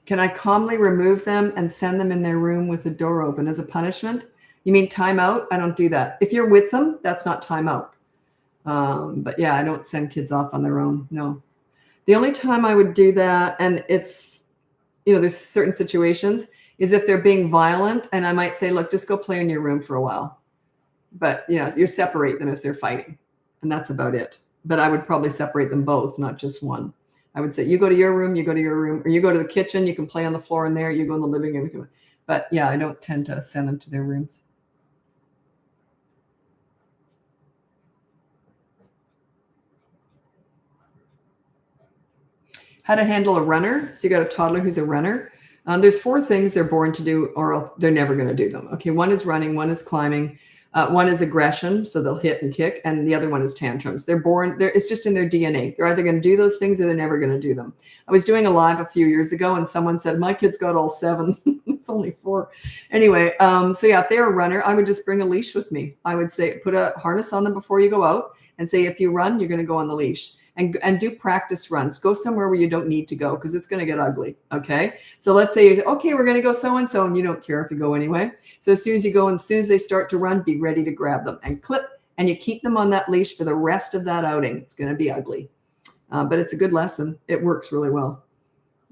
A: Can I calmly remove them and send them in their room with the door open as a punishment? You mean timeout? I don't do that. If you're with them, that's not timeout. But yeah, I don't send kids off on their own. No. The only time I would do that, and it's, you know, there's certain situations, is if they're being violent and I might say, look, just go play in your room for a while. But you know, you separate them if they're fighting, and that's about it. But I would probably separate them both, not just one. I would say, you go to your room, you go to your room, or you go to the kitchen, you can play on the floor in there, you go in the living room. But yeah, I don't tend to send them to their rooms. How to handle a runner. So you got a toddler who's a runner. There's 4 things they're born to do, or they're never going to do them. Okay, one is running, one is climbing, one is aggression, so they'll hit and kick, and the other one is tantrums. They're born, it's just in their DNA. They're either going to do those things or they're never going to do them. I was doing a live a few years ago, and someone said, my kid's got all 7. It's only 4. Anyway, so yeah, if they're a runner, I would just bring a leash with me. I would say, put a harness on them before you go out, and say, if you run, you're going to go on the leash. And do practice runs. Go somewhere where you don't need to go because it's going to get ugly. Okay. So let's say, okay, we're going to go so-and-so, and you don't care if you go anyway. So as soon as you go and as soon as they start to run, be ready to grab them and clip, and you keep them on that leash for the rest of that outing. It's going to be ugly. But it's a good lesson. It works really well.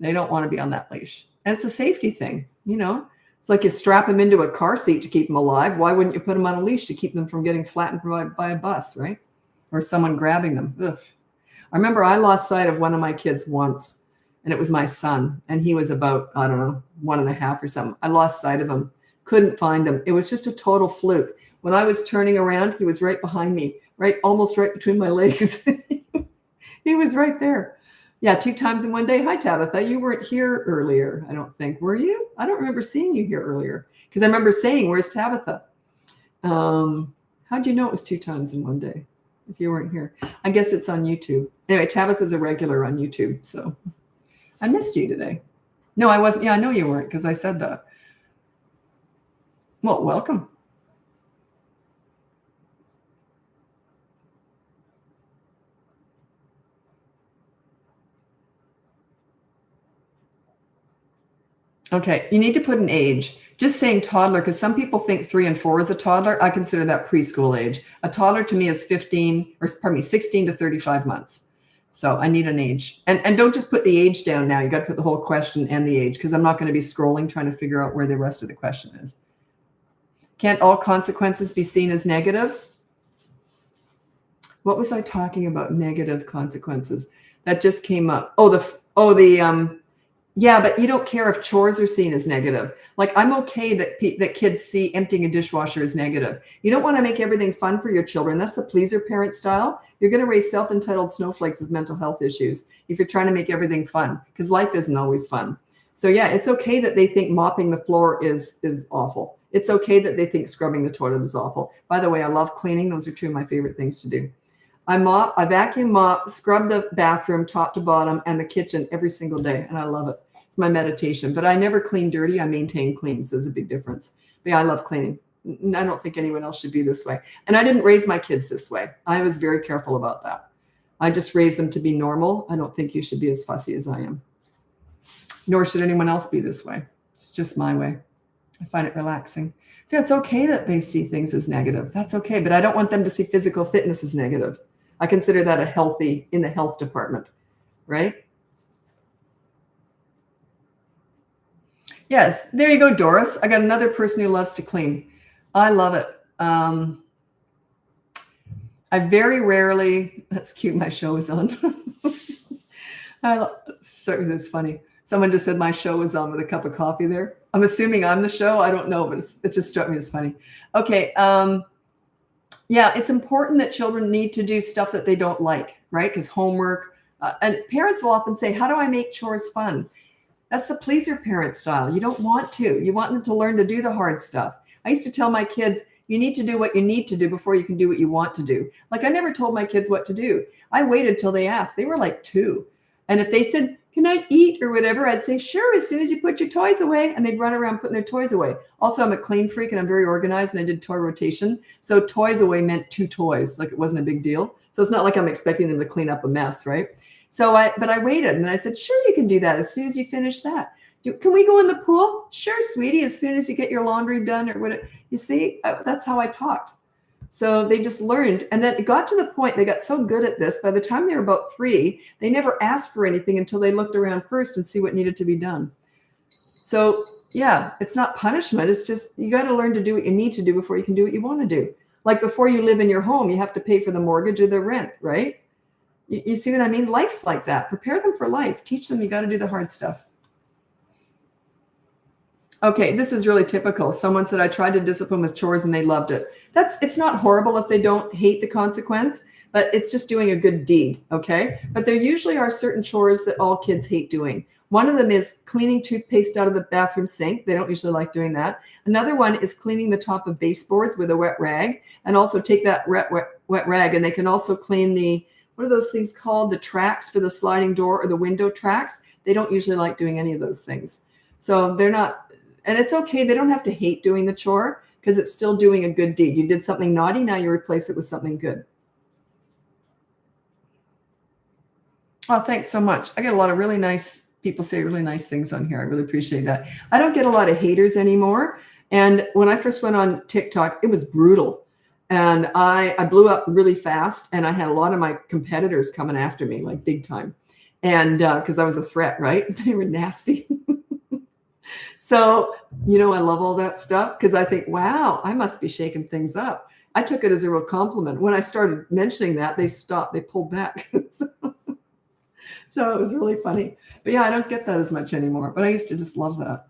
A: They don't want to be on that leash. And it's a safety thing. You know, It's like you strap them into a car seat to keep them alive. Why wouldn't you put them on a leash to keep them from getting flattened by a bus, right? Or someone grabbing them. Ugh. I remember I lost sight of one of my kids once, and it was my son, and he was about, I don't know, 1.5 or something. I lost sight of him, couldn't find him. It was just a total fluke. When I was turning around, he was right behind me, almost right between my legs. He was right there. Yeah, 2 times in one day. Hi, Tabitha. You weren't here earlier, I don't think. Were you? I don't remember seeing you here earlier because I remember saying, where's Tabitha? How'd you know it was 2 times in one day if you weren't here? I guess it's on YouTube. Anyway, Tabitha's a regular on YouTube, so I missed you today. No, I wasn't. Yeah, I know you weren't because I said that. Well, welcome. Okay, you need to put an age. Just saying toddler, because some people think 3 and 4 is a toddler. I consider that preschool age. A toddler to me is 16 to 35 months. So I need an age. And don't just put the age down now. You got to put the whole question and the age, because I'm not going to be scrolling trying to figure out where the rest of the question is. Can't all consequences be seen as negative? What was I talking about? Negative consequences. That just came up. Yeah, but you don't care if chores are seen as negative. Like, I'm okay that kids see emptying a dishwasher as negative. You don't want to make everything fun for your children. That's the pleaser parent style. You're going to raise self-entitled snowflakes with mental health issues if you're trying to make everything fun, because life isn't always fun. So yeah, it's okay that they think mopping the floor is awful. It's okay that they think scrubbing the toilet is awful. By the way, I love cleaning. Those are 2 of my favorite things to do. I vacuum mop, scrub the bathroom top to bottom and the kitchen every single day, and I love it. It's my meditation. But I never clean dirty. I maintain clean, so there's a big difference. But yeah, I love cleaning. I don't think anyone else should be this way. And I didn't raise my kids this way. I was very careful about that. I just raised them to be normal. I don't think you should be as fussy as I am. Nor should anyone else be this way. It's just my way. I find it relaxing. So it's okay that they see things as negative. That's okay. But I don't want them to see physical fitness as negative. I consider that in the health department, right? Yes, there you go, Doris. I got another person who loves to clean. I love it. I very rarely, that's cute, my show is on. It's funny. Someone just said my show was on with a cup of coffee there. I'm assuming I'm the show. I don't know, but it just struck me as funny. Okay. Yeah, it's important that children need to do stuff that they don't like, right? Because homework, and parents will often say, how do I make chores fun? That's the pleaser parent style. You don't want to. You want them to learn to do the hard stuff. I used to tell my kids, you need to do what you need to do before you can do what you want to do. Like, I never told my kids what to do. I waited till they asked. They were like 2. And if they said, can I eat or whatever, I'd say, sure, as soon as you put your toys away. And they'd run around putting their toys away. Also, I'm a clean freak and I'm very organized, and I did toy rotation. So toys away meant 2 toys. Like, it wasn't a big deal. So it's not like I'm expecting them to clean up a mess, right? But I waited, and I said, sure, you can do that as soon as you finish that. Can we go in the pool? Sure, sweetie, as soon as you get your laundry done or whatever. You see, that's how I talked. So they just learned. And then it got to the point, they got so good at this, by the time they were about 3, they never asked for anything until they looked around first and see what needed to be done. So yeah, it's not punishment. It's just, you got to learn to do what you need to do before you can do what you want to do. Like, before you live in your home, you have to pay for the mortgage or the rent, right? You see what I mean? Life's like that. Prepare them for life. Teach them you got to do the hard stuff. Okay, this is really typical. Someone said, I tried to discipline with chores and they loved it. It's not horrible if they don't hate the consequence, but it's just doing a good deed, okay? But there usually are certain chores that all kids hate doing. One of them is cleaning toothpaste out of the bathroom sink. They don't usually like doing that. Another one is cleaning the top of baseboards with a wet rag, and also take that wet rag, and they can also clean what are those things called? The tracks for the sliding door or the window tracks. They don't usually like doing any of those things. So they're not, and it's okay. They don't have to hate doing the chore, because it's still doing a good deed. You did something naughty, now you replace it with something good. Oh, thanks so much. I get a lot of really nice people say really nice things on here. I really appreciate that. I don't get a lot of haters anymore. And when I first went on TikTok, it was brutal. And I blew up really fast, and I had a lot of my competitors coming after me, like big time. And because I was a threat, right? They were nasty. So, I love all that stuff because I think, wow, I must be shaking things up. I took it as a real compliment. When I started mentioning that, they stopped, they pulled back. So it was really funny. But yeah, I don't get that as much anymore, but I used to just love that.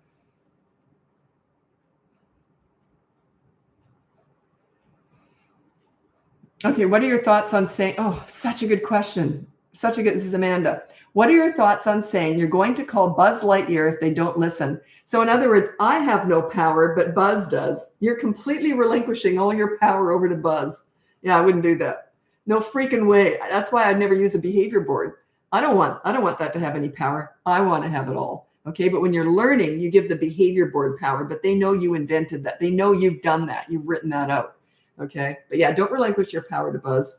A: Okay, what are your thoughts on saying, oh, such a good question. This is Amanda. What are your thoughts on saying you're going to call Buzz Lightyear if they don't listen? So in other words, I have no power, but Buzz does. You're completely relinquishing all your power over to Buzz. Yeah, I wouldn't do that. No freaking way. That's why I'd never use a behavior board. I don't want that to have any power. I want to have it all. Okay, but when you're learning, you give the behavior board power, but they know you invented that. They know you've done that. You've written that out. Okay, but yeah, don't relinquish your power to Buzz.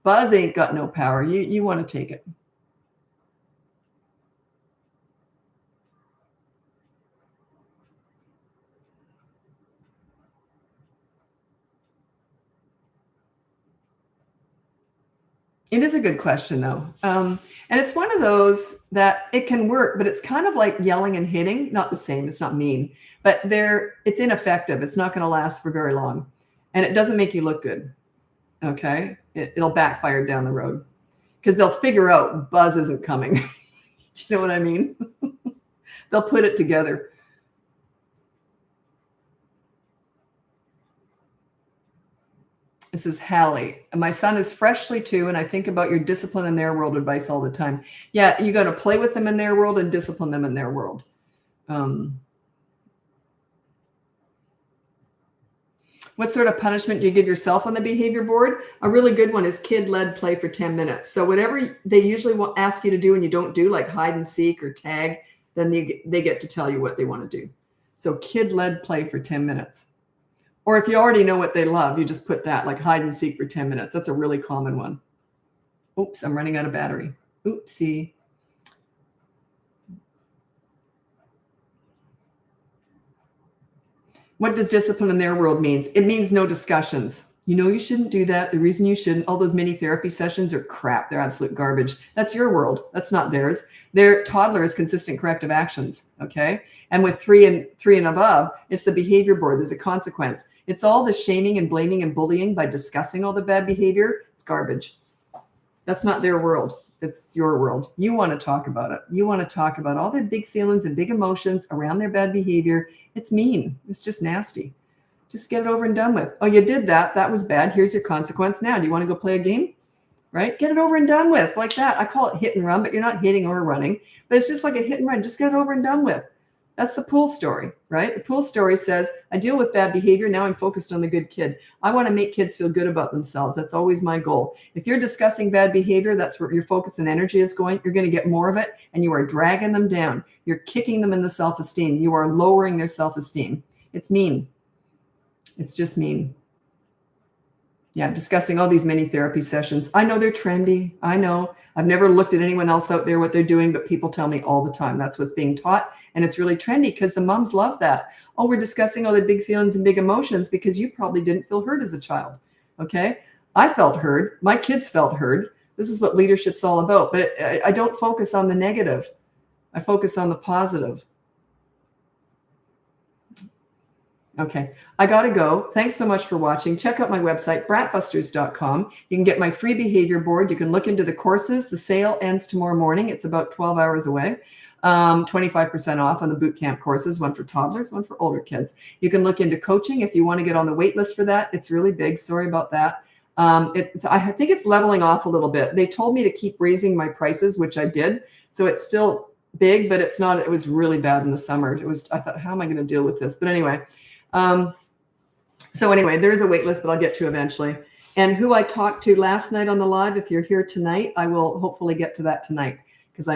A: Buzz ain't got no power. You want to take it. It is a good question, though. And it's one of those that it can work, but it's kind of like yelling and hitting. Not the same. It's not mean, but it's ineffective. It's not going to last for very long. And it doesn't make you look good. Okay. It'll backfire down the road because they'll figure out Buzz isn't coming. Do you know what I mean? They'll put it together. This is Hallie. My son is freshly 2, and I think about your discipline in their world advice all the time. Yeah, you got to play with them in their world and discipline them in their world. What sort of punishment do you give yourself on the behavior board? A really good one is kid-led play for 10 minutes. So whatever they usually ask you to do and you don't do, like hide and seek or tag, then they get to tell you what they want to do. So kid-led play for 10 minutes. Or if you already know what they love, you just put that, like hide and seek for 10 minutes. That's a really common one. Oops, I'm running out of battery. Oopsie. What does discipline in their world means? It means no discussions. You shouldn't do that. The reason you shouldn't, all those mini therapy sessions are crap. They're absolute garbage. That's your world. That's not theirs. Their toddler is consistent corrective actions. Okay. And with three and above, it's the behavior board. There's a consequence. It's all the shaming and blaming and bullying by discussing all the bad behavior. It's garbage. That's not their world. It's your world. You want to talk about it. You want to talk about all their big feelings and big emotions around their bad behavior. It's mean. It's just nasty. Just get it over and done with. Oh, you did that. That was bad. Here's your consequence. Now, do you want to go play a game? Right? Get it over and done with like that. I call it hit and run, but you're not hitting or running. But it's just like a hit and run. Just get it over and done with. That's the pool story, right? The pool story says, I deal with bad behavior. Now I'm focused on the good kid. I want to make kids feel good about themselves. That's always my goal. If you're discussing bad behavior, that's where your focus and energy is going. You're going to get more of it, and you are dragging them down. You're kicking them in the self-esteem. You are lowering their self-esteem. It's mean. It's just mean. Yeah, discussing all these mini therapy sessions. I know they're trendy. I know. I've never looked at anyone else out there, what they're doing, but people tell me all the time that's what's being taught. And it's really trendy because the moms love that. Oh, we're discussing all the big feelings and big emotions because you probably didn't feel heard as a child. Okay. I felt heard. My kids felt heard. This is what leadership's all about. But I don't focus on the negative. I focus on the positive. Okay, I got to go. Thanks so much for watching. Check out my website, BratBusters.com. You can get my free behavior board. You can look into the courses. The sale ends tomorrow morning. It's about 12 hours away. 25% off on the boot camp courses, one for toddlers, one for older kids. You can look into coaching if you want to get on the wait list for that. It's really big. Sorry about that. I think it's leveling off a little bit. They told me to keep raising my prices, which I did. So it's still big, but it's not. It was really bad in the summer. I thought, how am I going to deal with this? But anyway. So anyway, there's a wait list that I'll get to eventually. And who I talked to last night on the live, if you're here tonight, I will hopefully get to that tonight because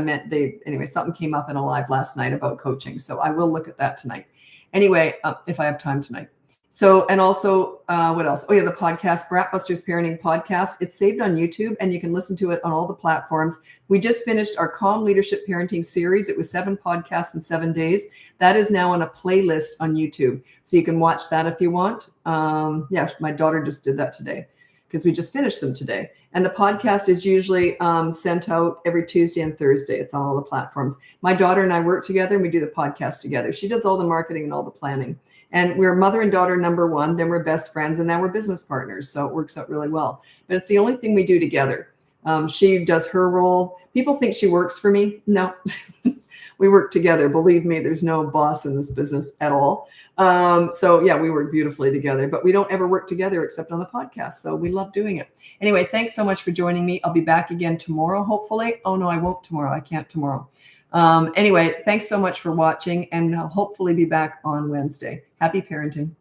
A: something came up in a live last night about coaching. So I will look at that tonight. Anyway, if I have time tonight. So, and also, what else? Oh yeah, the podcast, BratBusters Parenting Podcast. It's saved on YouTube and you can listen to it on all the platforms. We just finished our Calm Leadership Parenting series. It was 7 podcasts in 7 days. That is now on a playlist on YouTube. So you can watch that if you want. Yeah, my daughter just did that today. because we just finished them today. And the podcast is usually sent out every Tuesday and Thursday. It's on all the platforms. My daughter and I work together and we do the podcast together. She does all the marketing and all the planning. And we're mother and daughter #1, then we're best friends, and now we're business partners. So it works out really well. But it's the only thing we do together. She does her role. People think she works for me. No, we work together. Believe me, there's no boss in this business at all. So yeah, we work beautifully together, but we don't ever work together except on the podcast. So we love doing it. Anyway, thanks so much for joining me. I'll be back again tomorrow, hopefully. Oh no, I won't tomorrow. I can't tomorrow. Anyway, thanks so much for watching, and I'll hopefully be back on Wednesday. Happy parenting.